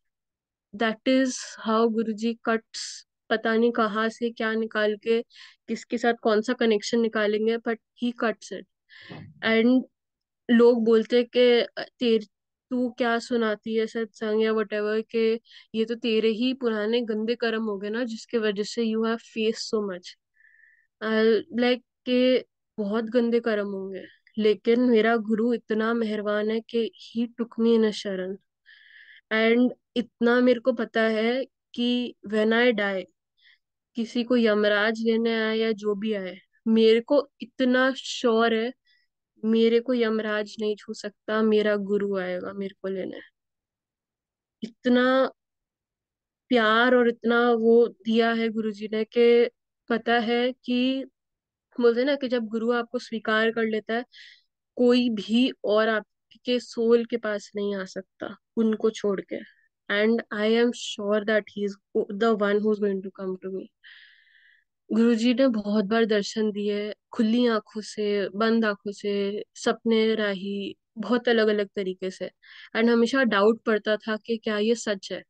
That is how guruji cuts. पता नहीं कहाँ से क्या निकाल के, किसके साथ कौन सा कनेक्शन निकालेंगे, but he cuts it. And लोग बोलते कि तेर तू क्या सुनाती है सत्संग या वट एवर, के ये तो तेरे ही पुराने गंदे कर्म हो गए ना, जिसके वजह से you have face so much. Like के बहुत गंदे कर्म होंगे, लेकिन मेरा गुरु इतना मेहरबान है कि ही टुक मी इन शरण। एंड इतना मेरे को पता है कि व्हेन आई डाई, किसी को यमराज लेने आए या जो भी आए, मेरे को इतना श्योर है, मेरे को यमराज नहीं छू सकता, मेरा गुरु आएगा मेरे को लेने। इतना प्यार और इतना वो दिया है गुरुजी ने कि पता है कि, बोलते हैं ना कि जब गुरु आपको स्वीकार कर लेता है, कोई भी और आपके सोल के पास नहीं आ सकता उनको छोड़ के। And I am sure that he is the one who is going to come to me. Guruji ने बहुत बार दर्शन दिए, खुली आंखों से, बंद आंखों से, सपने राही, बहुत अलग अलग तरीके से। एंड हमेशा डाउट पड़ता था कि क्या ये सच है।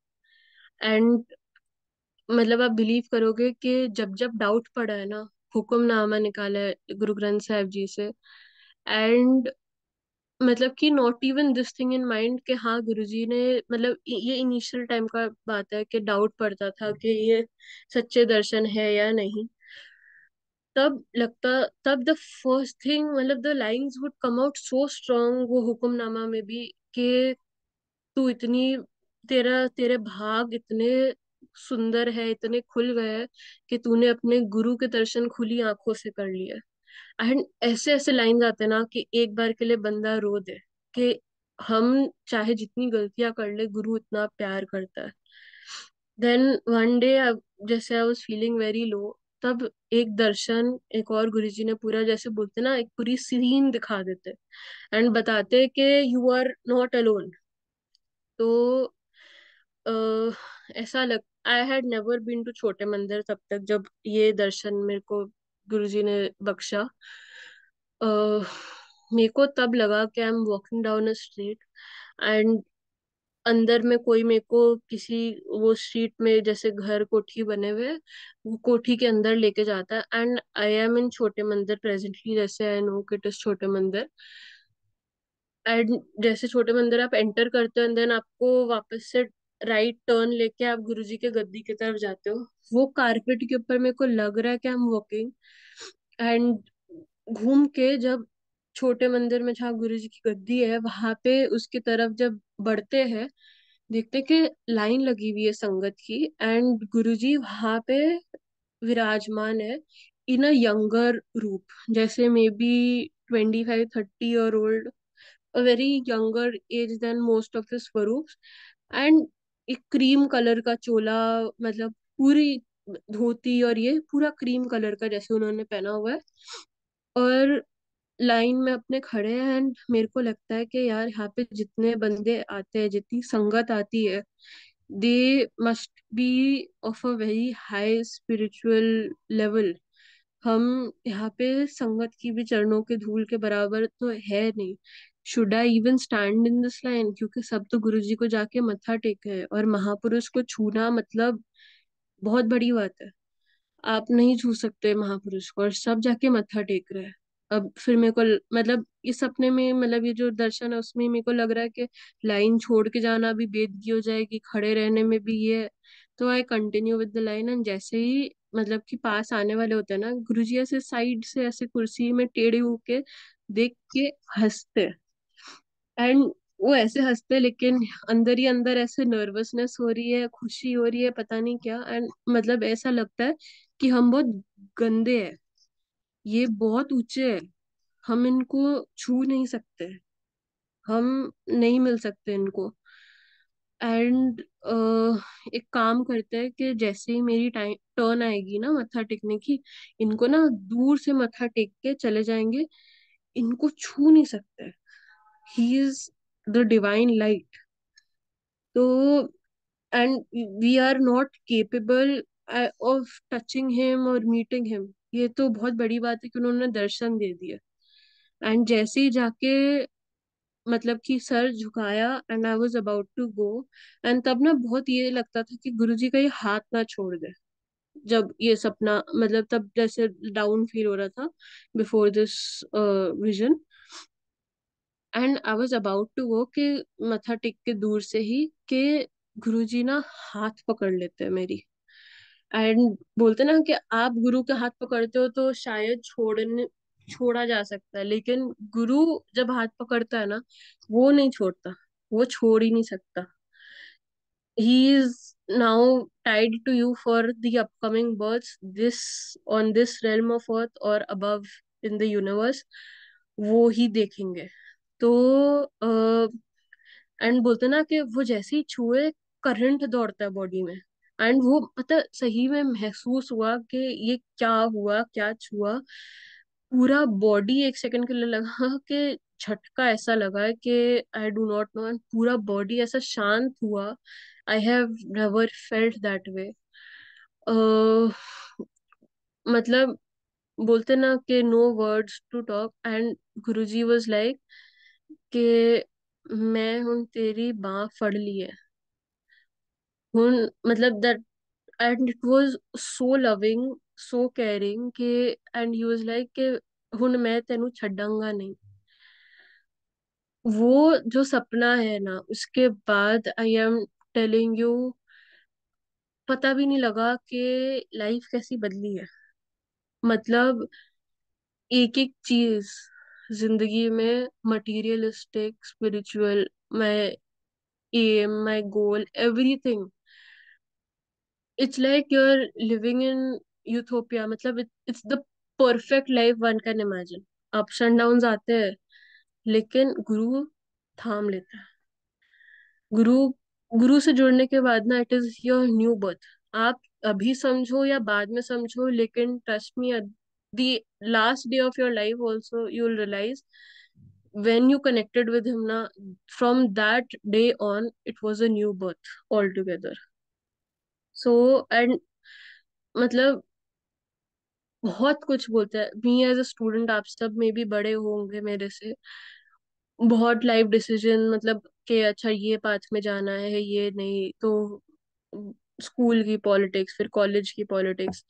एंड मतलब आप बिलीव करोगे कि जब जब डाउट पड़ा है ना, हुक्मनामा निकाला है गुरु ग्रंथ साहिब जी से। एंड मतलब कि not even this thing in mind कि हाँ गुरुजी ने, मतलब ये इनिशियल टाइम का बात है कि डाउट पड़ता था कि ये सच्चे दर्शन है या नहीं। तब लगता, तब द फर्स्ट थिंग, मतलब the lines would come out so strong वो हुक्मनामा में भी, कि तू इतनी, तेरा तेरे भाग इतने सुंदर है, इतने खुल गए हैं कि तूने अपने गुरु के दर्शन खुली आंखों से कर लिए। एंड ऐसे ऐसे लाइन आते हैं ना कि एक बार के लिए बंदा रो दे कि हम चाहे जितनी गलतियां कर ले, गुरु इतना प्यार करता है। देन वन डे, जैसे I was feeling very low, तब एक दर्शन, एक और गुरुजी ने पूरा, जैसे बोलते ना, एक पूरी सीन दिखा देते एंड बताते कि यू आर नॉट अलोन। तो ऐसा लग, I had never been to Chhote Mandir तब तक, जब ये दर्शन मेरे को गुरुजी ने बख्शा। मेरे को तब लगा कि I am walking down a street and अंदर में कोई मेरे को किसी, वो स्ट्रीट में जैसे घर कोठी बने हुए हैं, वो कोठी के अंदर लेके जाता है एंड आई एम इन छोटे मंदिर प्रेजेंटली, जैसे आई नो कि इट इज छोटे मंदिर। एंड जैसे छोटे मंदिर आप एंटर करते हो एंड देन आपको वापस से राइट टर्न लेके आप गुरुजी के गद्दी की तरफ जाते हो। वो कारपेट के ऊपर मेरे को लग रहा है कि आई एम वॉकिंग, एंड घूम के जब छोटे मंदिर में जहाँ गुरुजी की गद्दी है वहां पे उसकी तरफ जब बढ़ते हैं, देखते कि लाइन लगी हुई है संगत की एंड गुरुजी वहां पे विराजमान है इन अ यंगर रूप, जैसे may be 25-30 year old, a very younger age than most of his स्वरूप। एंड एक क्रीम कलर का चोला, मतलब पूरी धोती और ये पूरा क्रीम कलर का जैसे उन्होंने पहना हुआ है, और लाइन में अपने खड़े हैं। एंड मेरे को लगता है कि यार यहाँ पे जितने बंदे आते हैं, जितनी संगत आती है, they must be of a very high spiritual level. हम यहाँ पे संगत की भी चरणों के धूल के बराबर तो है नहीं। Should I even stand in this line, क्योंकि सब तो गुरुजी को जाके मत्था टेके है, और महापुरुष को छूना मतलब बहुत बड़ी बात है। आप नहीं छू सकते महापुरुष को और सब जाके मत्था टेक रहे हैं। अब फिर मेरे को मतलब इस सपने में, मतलब ये जो दर्शन है उसमें मेरे को लग रहा है कि लाइन छोड़ के जाना भी बेदगी हो जाएगी, खड़े रहने में भी ये है। तो I continue with the line and जैसे ही मतलब कि पास आने वाले होते हैं ना, गुरुजी ऐसे साइड से ऐसे कुर्सी में टेढ़े होके देख के हंसते, एंड वो ऐसे हंसते लेकिन अंदर ही अंदर ऐसे नर्वसनेस हो रही है, खुशी हो रही है, पता नहीं क्या। एंड मतलब ऐसा लगता है कि हम बहुत गंदे हैं, ये बहुत ऊंचे हैं, हम इनको छू नहीं सकते, हम नहीं मिल सकते इनको। एंड एक काम करते हैं कि जैसे ही मेरी टाइम टर्न आएगी ना मत्था टेकने की, इनको ना दूर से मत्था टेक के चले जाएंगे, इनको छू नहीं सकते। He is the divine light. तो and we are not capable of touching him और मीटिंग हिम। ये तो बहुत बड़ी बात है कि उन्होंने दर्शन दे दिए। एंड जैसे ही जाके मतलब कि सर झुकाया and I was about to go, and तब ना बहुत ये लगता था कि गुरुजी का ये हाथ ना छोड़ दे। जब ये सपना, मतलब तब जैसे डाउन फील हो रहा था before this vision, and I was about to go कि मत्था टेक के दूर से ही कि गुरुजी ना हाथ पकड़ लेते हैं मेरी। एंड बोलते ना कि आप गुरु के हाथ पकड़ते हो तो शायद छोड़ा जा सकता है, लेकिन गुरु जब हाथ पकड़ता है ना, वो नहीं छोड़ता, वो छोड़ ही नहीं सकता। he is now tied to you for the upcoming births, this on this realm of earth or above in the universe, वो ही देखेंगे। तो एंड बोलते ना कि वो जैसे ही छुए, करंट दौड़ता है बॉडी में। एंड वो पता सही में महसूस हुआ कि ये क्या हुआ, क्या छुआ। पूरा बॉडी एक सेकंड के लिए लगा कि झटका ऐसा लगा है कि I do not know, and पूरा बॉडी ऐसा शांत हुआ। I have never felt that way. मतलब बोलते ना कि no words to talk, and Guruji was like कि मैं हूं तेरी बाह फड़ ली है हुन, मतलब that. And it was so loving, so caring कि, एंड ही वाज लाइक कि हुन मैं तेनू छड्डांगा नहीं। वो जो सपना है ना, उसके बाद आई एम टेलिंग यू, पता भी नहीं लगा कि लाइफ कैसी बदली है। मतलब एक एक चीज जिंदगी में, materialistic, spiritual, my aim, my goal, everything. It's like you're living in utopia. मतलब it's the perfect life one can imagine. Ups and downs आते हैं, लेकिन गुरु थाम लेता है. गुरु गुरु से जुड़ने के बाद ना, it is your new birth. आप अभी समझो या बाद में समझो, लेकिन trust me, the last day of your life also you will realise when you connected with him na, from that day on it was a new birth altogether. So and मतलब बहुत कुछ बोलता है. मी एज अ स्टूडेंट, आप सब में भी बड़े होंगे मेरे से, बहुत लाइफ डिसीजन, मतलब कि अच्छा ये पाथ में जाना है, ये नहीं तो स्कूल की पॉलिटिक्स, फिर कॉलेज की पॉलिटिक्स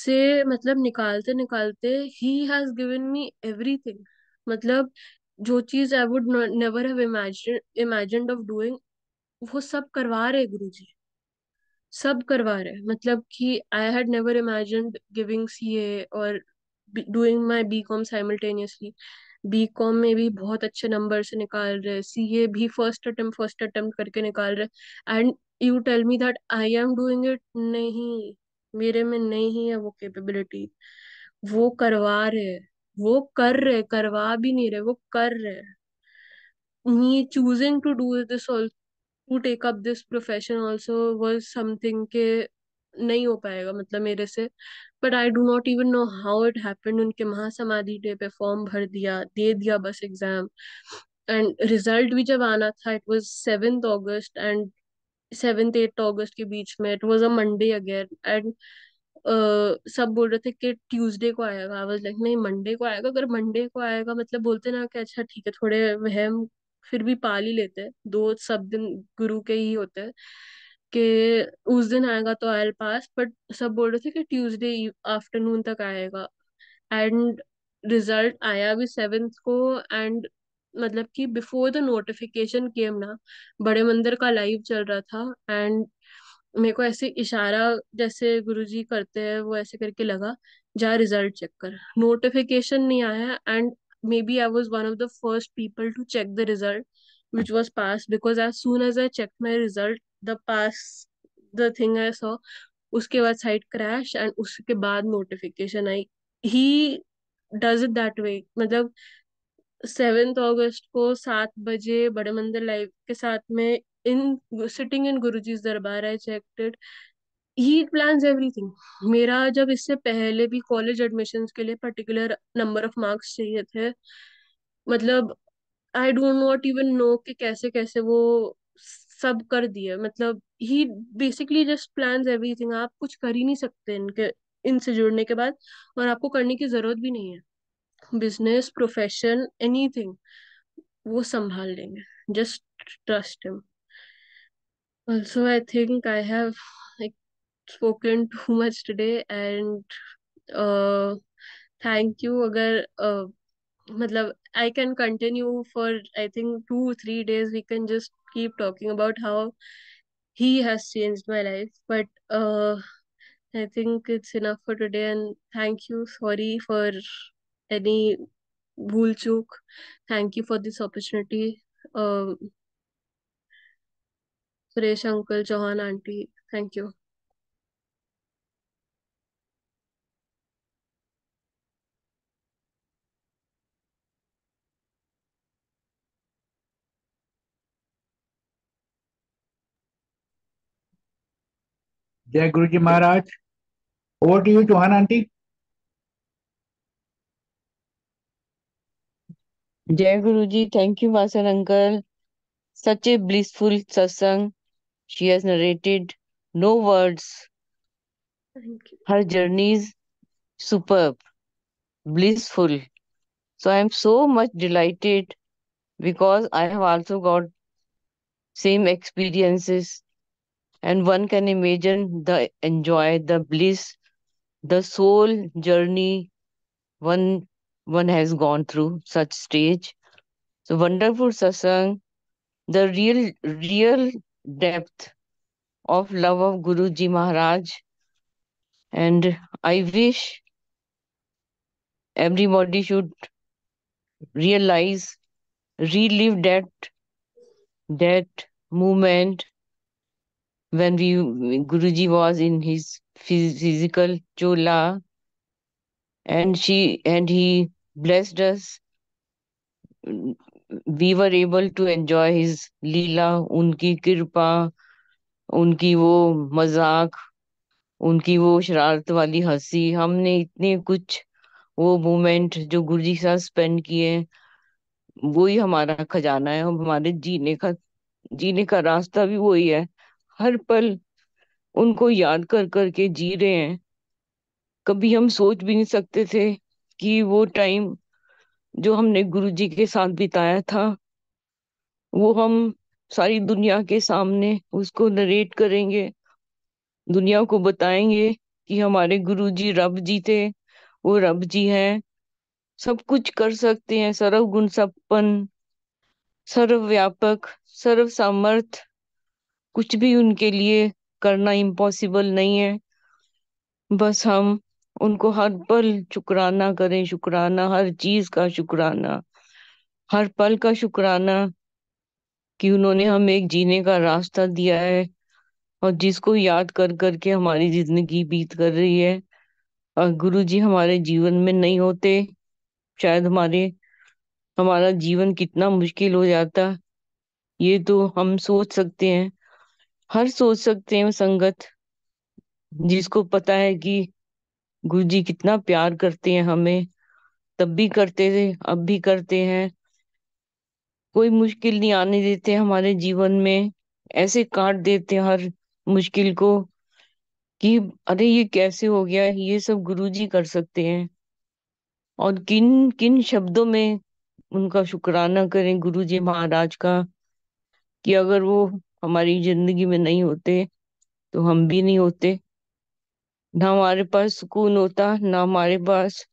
से मतलब निकालते निकालते he has given me everything. मतलब जो चीज I would never have imagined of doing, वो सब करवा रहे गुरुजी. सब करवा रहे. मतलब कि I had never imagined giving CA और doing my B com simultaneously. B com में भी बहुत अच्छे नंबर से निकाल रहे, सीए भी फर्स्ट अटेम्प्ट करके निकाल रहे. And you tell me that I am doing it. नहीं, मेरे में नहीं है वो कैपेबिलिटी. वो करवा रहे, वो कर रहे, करवा भी नहीं रहे, वो कर रहे. me choosing to do this, also to take up this profession also was something के नहीं हो पाएगा मतलब मेरे से. But I do not even know how it happened. उनके महासमाधि डे पे फॉर्म भर दिया, दे दिया बस एग्जाम. एंड रिजल्ट भी जब आना था, it was 7th August, and 7th 8th अगस्त के बीच में, it was a Monday again. And सब बोल रहे थे कि ट्यूसडे को आएगा. आई वाज लाइक नहीं, मंडे को आएगा. अगर मंडे को आएगा मतलब बोलते ना कि अच्छा ठीक है, थोड़े वहम फिर भी पाल ही लेते हैं. दो सब दिन गुरु के ही होते हैं कि उस दिन आएगा तो आई पास. बट सब बोल रहे थे कि ट्यूसडे आफ्टरनून तक आएगा. एंड रिजल्ट आया भी 7th को. एंड मतलब कि बिफोर द नोटिफिकेशन केम ना, बड़े मंदिर का लाइव चल रहा था. एंड मेरे को ऐसे इशारा जैसे गुरुजी करते हैं, वो ऐसे करके लगा, जा रिजल्ट चेक कर. नोटिफिकेशन नहीं आया. And maybe I was one of the first people to check the result which was passed, because as soon as I checked my result, the pass, the thing I saw, उसके बाद साइट क्रैश. एंड उसके बाद notification I. He does it that way. मतलब 7th अगस्त को 7 बजे बड़े मंदिर लाइव के साथ में, इन सिटिंग इन गुरुजी's दरबार, I checked. He plans everything. मेरा जब इससे पहले भी कॉलेज एडमिशन्स के लिए पर्टिकुलर नंबर ऑफ मार्क्स चाहिए थे, मतलब आई डू नॉट इवन नो कि कैसे कैसे वो सब कर दिए. मतलब ही बेसिकली जस्ट प्लान्स एवरीथिंग. आप कुछ कर ही नहीं सकते इनके, इनसे जुड़ने के बाद. और आपको करने की जरूरत भी नहीं है. बिजनेस, प्रोफेशन, एनीथिंग वो संभाल लेंगे. Just trust him. Also I think I have spoken too much today. And thank you. अगर मतलब I can continue for I think 2 3 days. We can just keep talking about how he has changed my life. But I think it's enough for today. And thank you. Sorry for any भूल चूक. Thank you for this opportunity. Uh, Suresh uncle, Chauhan aunty, thank you. जय Guru ji Maharaj. Over to you Chauhan aunty. जय Guru ji. Thank you Vasan uncle. Such a blissful satsang she has narrated. No words. Thank you. Her journey is superb, blissful. So I am so much delighted because I have also got same experiences, and one can imagine the enjoy, the bliss, the soul journey one one has gone through such stage. So wonderful satsang, the real depth of love of Guruji Maharaj. And I wish everybody should realize, relive that that moment when Guruji was in his physical chola, and he blessed us. We were able to enjoy his लीला, उनकी कृपा, उनकी वो मजाक, उनकी वो शरारत वाली हंसी, हमने इतने कुछ वो मोमेंट जो गुरुजी के साथ स्पेंड किए, वो ही हमारा खजाना है। और हमारे जीने का रास्ता भी वही है। हर पल उनको याद कर करके जी रहे हैं। कभी हम सोच भी नहीं सकते थे कि वो टाइम जो हमने गुरुजी के साथ बिताया था, वो हम सारी दुनिया के सामने उसको नरेट करेंगे, दुनिया को बताएंगे कि हमारे गुरुजी रब जी थे, वो रब जी हैं, सब कुछ कर सकते हैं, सर्वगुण संपन्न, सर्वव्यापक, सर्व सामर्थ, कुछ भी उनके लिए करना इम्पॉसिबल नहीं है। बस हम उनको हर पल शुक्राना करें, शुक्राना, हर चीज का शुक्राना, हर पल का शुक्राना कि उन्होंने हमें एक जीने का रास्ता दिया है, और जिसको याद कर करके हमारी जिंदगी बीत कर रही है। और गुरु जी हमारे जीवन में नहीं होते, शायद हमारा जीवन कितना मुश्किल हो जाता, ये तो हम सोच सकते हैं, हर सोच सकते हैं संगत। जिसको पता है कि गुरुजी कितना प्यार करते हैं हमें, तब भी करते थे, अब भी करते हैं, कोई मुश्किल नहीं आने देते हमारे जीवन में, ऐसे काट देते हैं हर मुश्किल को कि अरे ये कैसे हो गया, ये सब गुरुजी कर सकते हैं। और किन किन शब्दों में उनका शुक्राना करें गुरुजी महाराज का, कि अगर वो हमारी जिंदगी में नहीं होते तो हम भी नहीं होते, ना हमारे पास सुकून होता, ना हमारे पास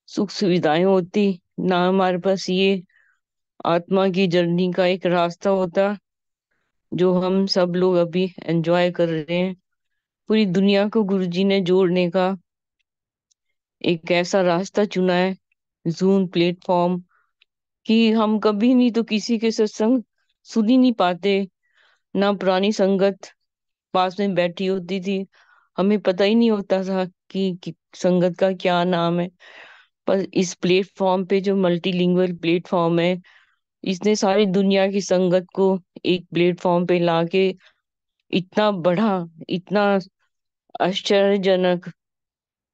सुख सुविधाएं होती, ना हमारे पास ये आत्मा की जर्नी का एक रास्ता होता जो हम सब लोग अभी एंजॉय कर रहे हैं। पूरी दुनिया को गुरुजी ने जोड़ने का एक ऐसा रास्ता चुना है, जूम प्लेटफॉर्म, कि हम कभी नहीं तो किसी के सत्संग सुन ही नहीं पाते, ना पुरानी संगत पास में बैठी होती थी, हमें पता ही नहीं होता था कि संगत का क्या नाम है। पर इस प्लेटफॉर्म पे, जो मल्टीलिंगुअल प्लेटफॉर्म है, इसने सारी दुनिया की संगत को एक प्लेटफॉर्म पे लाके इतना बड़ा, इतना आश्चर्यजनक,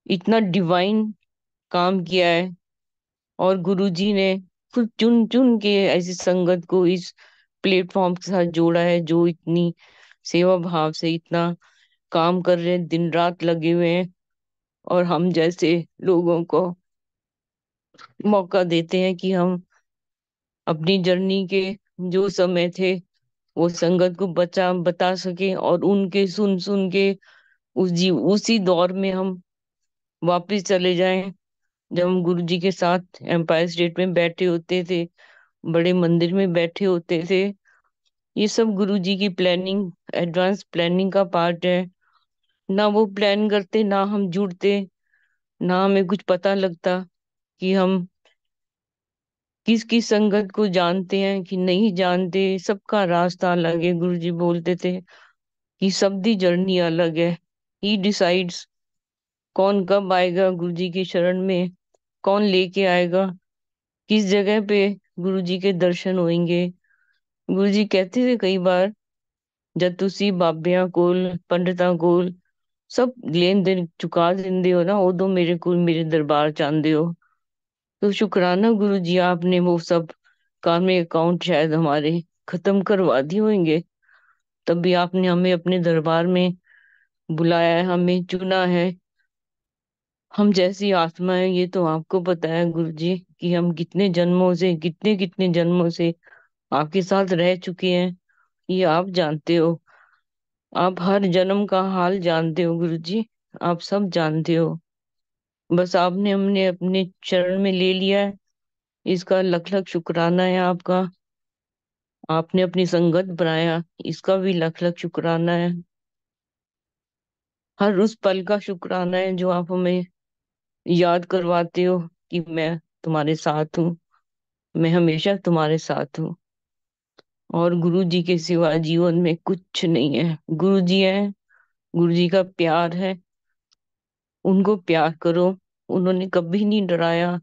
इतना डिवाइन काम किया है। और गुरुजी ने खुद चुन चुन के ऐसी संगत को इस प्लेटफॉर्म के साथ जोड़ा है, जो इतनी सेवा भाव से इतना काम कर रहे हैं, दिन रात लगे हुए हैं, और हम जैसे लोगों को मौका देते हैं कि हम अपनी जर्नी के जो समय थे वो संगत को बता सके, और उनके सुन सुन के उसी दौर में हम वापस चले जाएं, जब हम गुरु जी के साथ एम्पायर स्टेट में बैठे होते थे, बड़े मंदिर में बैठे होते थे। ये सब गुरु जी की प्लानिंग, एडवांस प्लानिंग का पार्ट है। ना वो प्लान करते, ना हम जुड़ते, ना हमें कुछ पता लगता कि हम किस किस संगत को जानते हैं कि नहीं जानते। सबका रास्ता अलग है, गुरु जी बोलते थे कि सबकी जर्नी अलग है। ही डिसाइड्स कौन कब आएगा गुरु जी की शरण में, कौन लेके आएगा, किस जगह पे गुरु जी के दर्शन होंगे। गुरु जी कहते थे कई बार, जब तुसी बाबियां कोल, पंडितां कोल सब लेन देन चुका देंदे हो ना, उदो मेरे को मेरे दरबार चाहते हो। तो शुक्राना गुरु जी, आपने वो सब कार्मिक अकाउंट शायद हमारे खत्म करवा दिए होंगे, तब भी आपने हमें अपने दरबार में बुलाया है, हमें चुना है। हम जैसी आत्मा है ये तो आपको पता है गुरु जी, कि हम कितने जन्मों से, कितने कितने जन्मों से आपके साथ रह चुके हैं, ये आप जानते हो। आप हर जन्म का हाल जानते हो गुरु जी, आप सब जानते हो। बस आपने हमने अपने चरण में ले लिया है, इसका लख लख शुक्राना है आपका। आपने अपनी संगत बनाया, इसका भी लख लख शुक्राना है। हर उस पल का शुक्राना है जो आप हमें याद करवाते हो कि मैं तुम्हारे साथ हूँ, मैं हमेशा तुम्हारे साथ हूँ। और गुरु जी के सिवा जीवन में कुछ नहीं है। गुरु जी है, गुरु जी का प्यार है, उनको प्यार करो। उन्होंने कभी नहीं डराया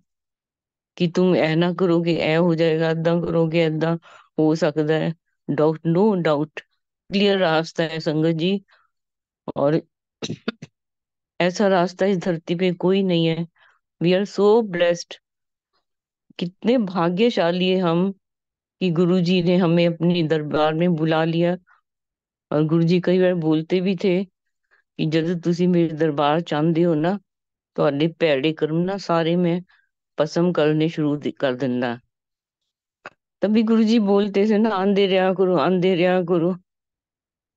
कि तुम ऐ ना करोगे ऐ हो जाएगा, अदा करोगे अदा हो सकता है। डाउट, नो डाउट, क्लियर रास्ता है संगत जी। और ऐसा रास्ता इस धरती पे कोई नहीं है। वी आर सो ब्लेस्ड, कितने भाग्यशाली है हम कि गुरु जी ने हमें अपने दरबार में बुला लिया। और गुरु जी कई बार बोलते भी थे कि जब तुसी मेरे दरबार चाहते हो ना, ਤੁਹਾਡੇ ਭੈੜੇ कर्म ना सारे मैं पसम करने शुरू कर देना। तभी गुरु जी बोलते थे ना, आंदे रहा करो, आंदे रहा करो।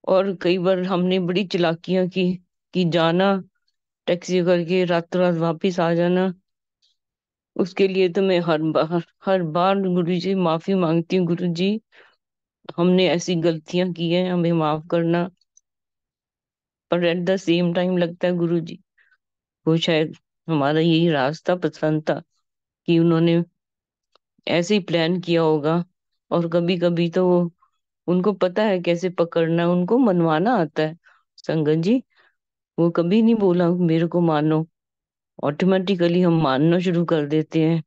और कई बार हमने बड़ी चालाकियां की कि जाना टैक्सी करके रातों रात वापिस आ जाना। उसके लिए तो मैं हर बार गुरु जी से माफी मांगती हूँ। गुरु जी, हमने ऐसी गलतियां की हैं, हमें माफ करना। पर एट द सेम टाइम लगता है गुरु जी को शायद हमारा यही रास्ता पसंद था, कि उन्होंने ऐसे ही प्लान किया होगा। और कभी कभी तो उनको पता है कैसे पकड़ना है, उनको मनवाना आता है संगत जी। वो कभी नहीं बोला मेरे को मानो, ऑटोमेटिकली हम मानना शुरू कर देते हैं।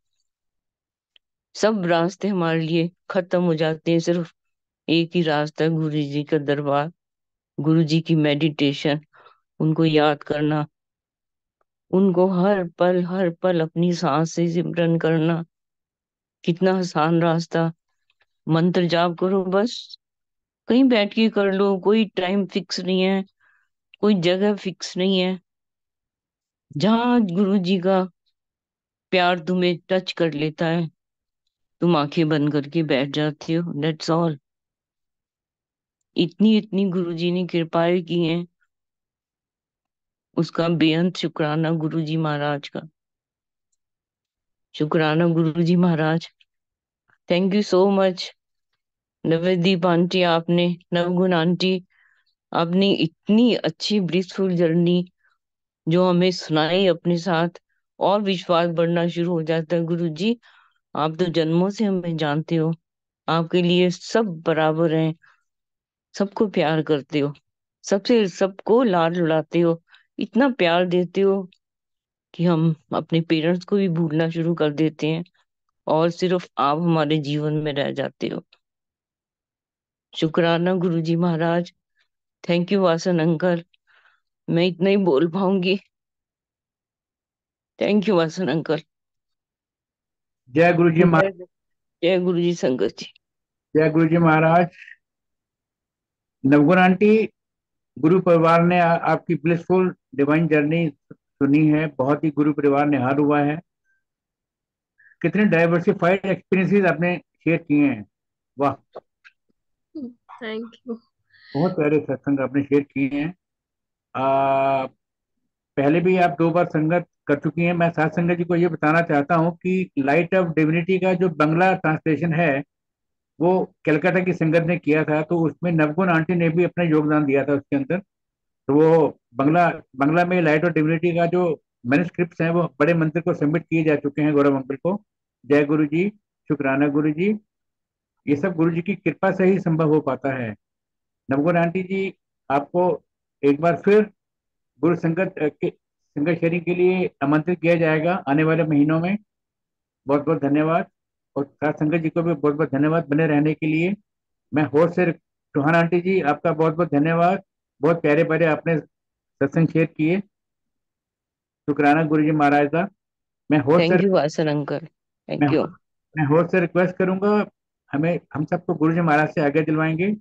सब रास्ते हमारे लिए खत्म हो जाते हैं, सिर्फ एक ही रास्ता है, गुरु जी का दरबार, गुरु जी की मेडिटेशन, उनको याद करना, उनको हर पल अपनी सांस से सिमरन करना। कितना आसान रास्ता। मंत्र जाप करो बस, कहीं बैठ के कर लो, कोई टाइम फिक्स नहीं है, कोई जगह फिक्स नहीं है। जहाँ गुरु जी का प्यार तुम्हें टच कर लेता है, तुम आंखें बंद करके बैठ जाती हो, दैट्स ऑल। इतनी इतनी गुरु जी ने कृपाएं की हैं, उसका बेअंत शुक्राना गुरु जी महाराज का। शुक्राना Guru ji Maharaj. Thank you so much Navdeep aunty, आपने, नवगुण आंटी, आपने इतनी अच्छी ब्लिसफुल जर्नी जो हमें सुनाई अपने साथ, और विश्वास बढ़ना शुरू हो जाता है। गुरु जी, आप तो जन्मों से हमें जानते हो, आपके लिए सब बराबर हैं, सबको प्यार करते हो, सबसे सबको लाड लुड़ाते हो, इतना प्यार देते हो कि हम अपने पेरेंट्स को भी भूलना शुरू कर देते हैं, और सिर्फ आप हमारे जीवन में रह जाते हो। शुक्राना Guru ji Maharaj. Thank you Vasan uncle, मैं इतना ही बोल पाऊंगी। Thank you Vasan uncle. जय गुरु जी महाराज। जय जय गुरु जी संगत जी। जय गुरु जी महाराज। नवगुण आंटी, गुरु परिवार ने आपकी ब्लिसफुल डिवाइन जर्नी सुनी है, बहुत ही गुरु परिवार निहाल हुआ है। कितने डाइवर्सिफाइड एक्सपीरियंसेस आपने शेयर किए हैं, वाह। Thank you. बहुत प्यारे सत्संग आपने शेयर किए हैं। आ, पहले भी आप 2 बार संगत कर चुकी हैं। मैं साथ संगत जी को ये बताना चाहता हूँ कि लाइट ऑफ डिविनिटी का जो बंगला ट्रांसलेशन है वो कलकत्ता की संगत ने किया था, तो उसमें नवगुण आंटी ने भी अपना योगदान दिया था उसके अंदर। तो वो बंगला बंगला में लाइट ऑफ डिविनिटी का जो मैन्युस्क्रिप्ट्स हैं वो बड़े मंत्र को सबमिट किए जा चुके हैं गौरव अंकल को। जय गुरु जी, शुक्राना गुरु जी। ये सब गुरु जी की कृपा से ही संभव हो पाता है। नवगुण आंटी जी, आपको एक बार फिर गुरु संगत के संगत शेयरिंग के लिए आमंत्रित किया जाएगा आने वाले महीनों में। बहुत बहुत धन्यवाद। और साथ संगत जी को भी बहुत बहुत धन्यवाद बने रहने के लिए। मैं होस्ट से चौहान आंटी जी, आपका बहुत बहुत धन्यवाद। बहुत प्यारे प्यारे आपने सत्संग शेयर किए। शुक्राना गुरु जी महाराज का। मैं होस्ट से थैंक यू वासन अंकल, मैं थैंक यू। मैं होस्ट से रिक्वेस्ट करूंगा, हमें हम सबको गुरु जी महाराज से आगे दिलवाएंगे।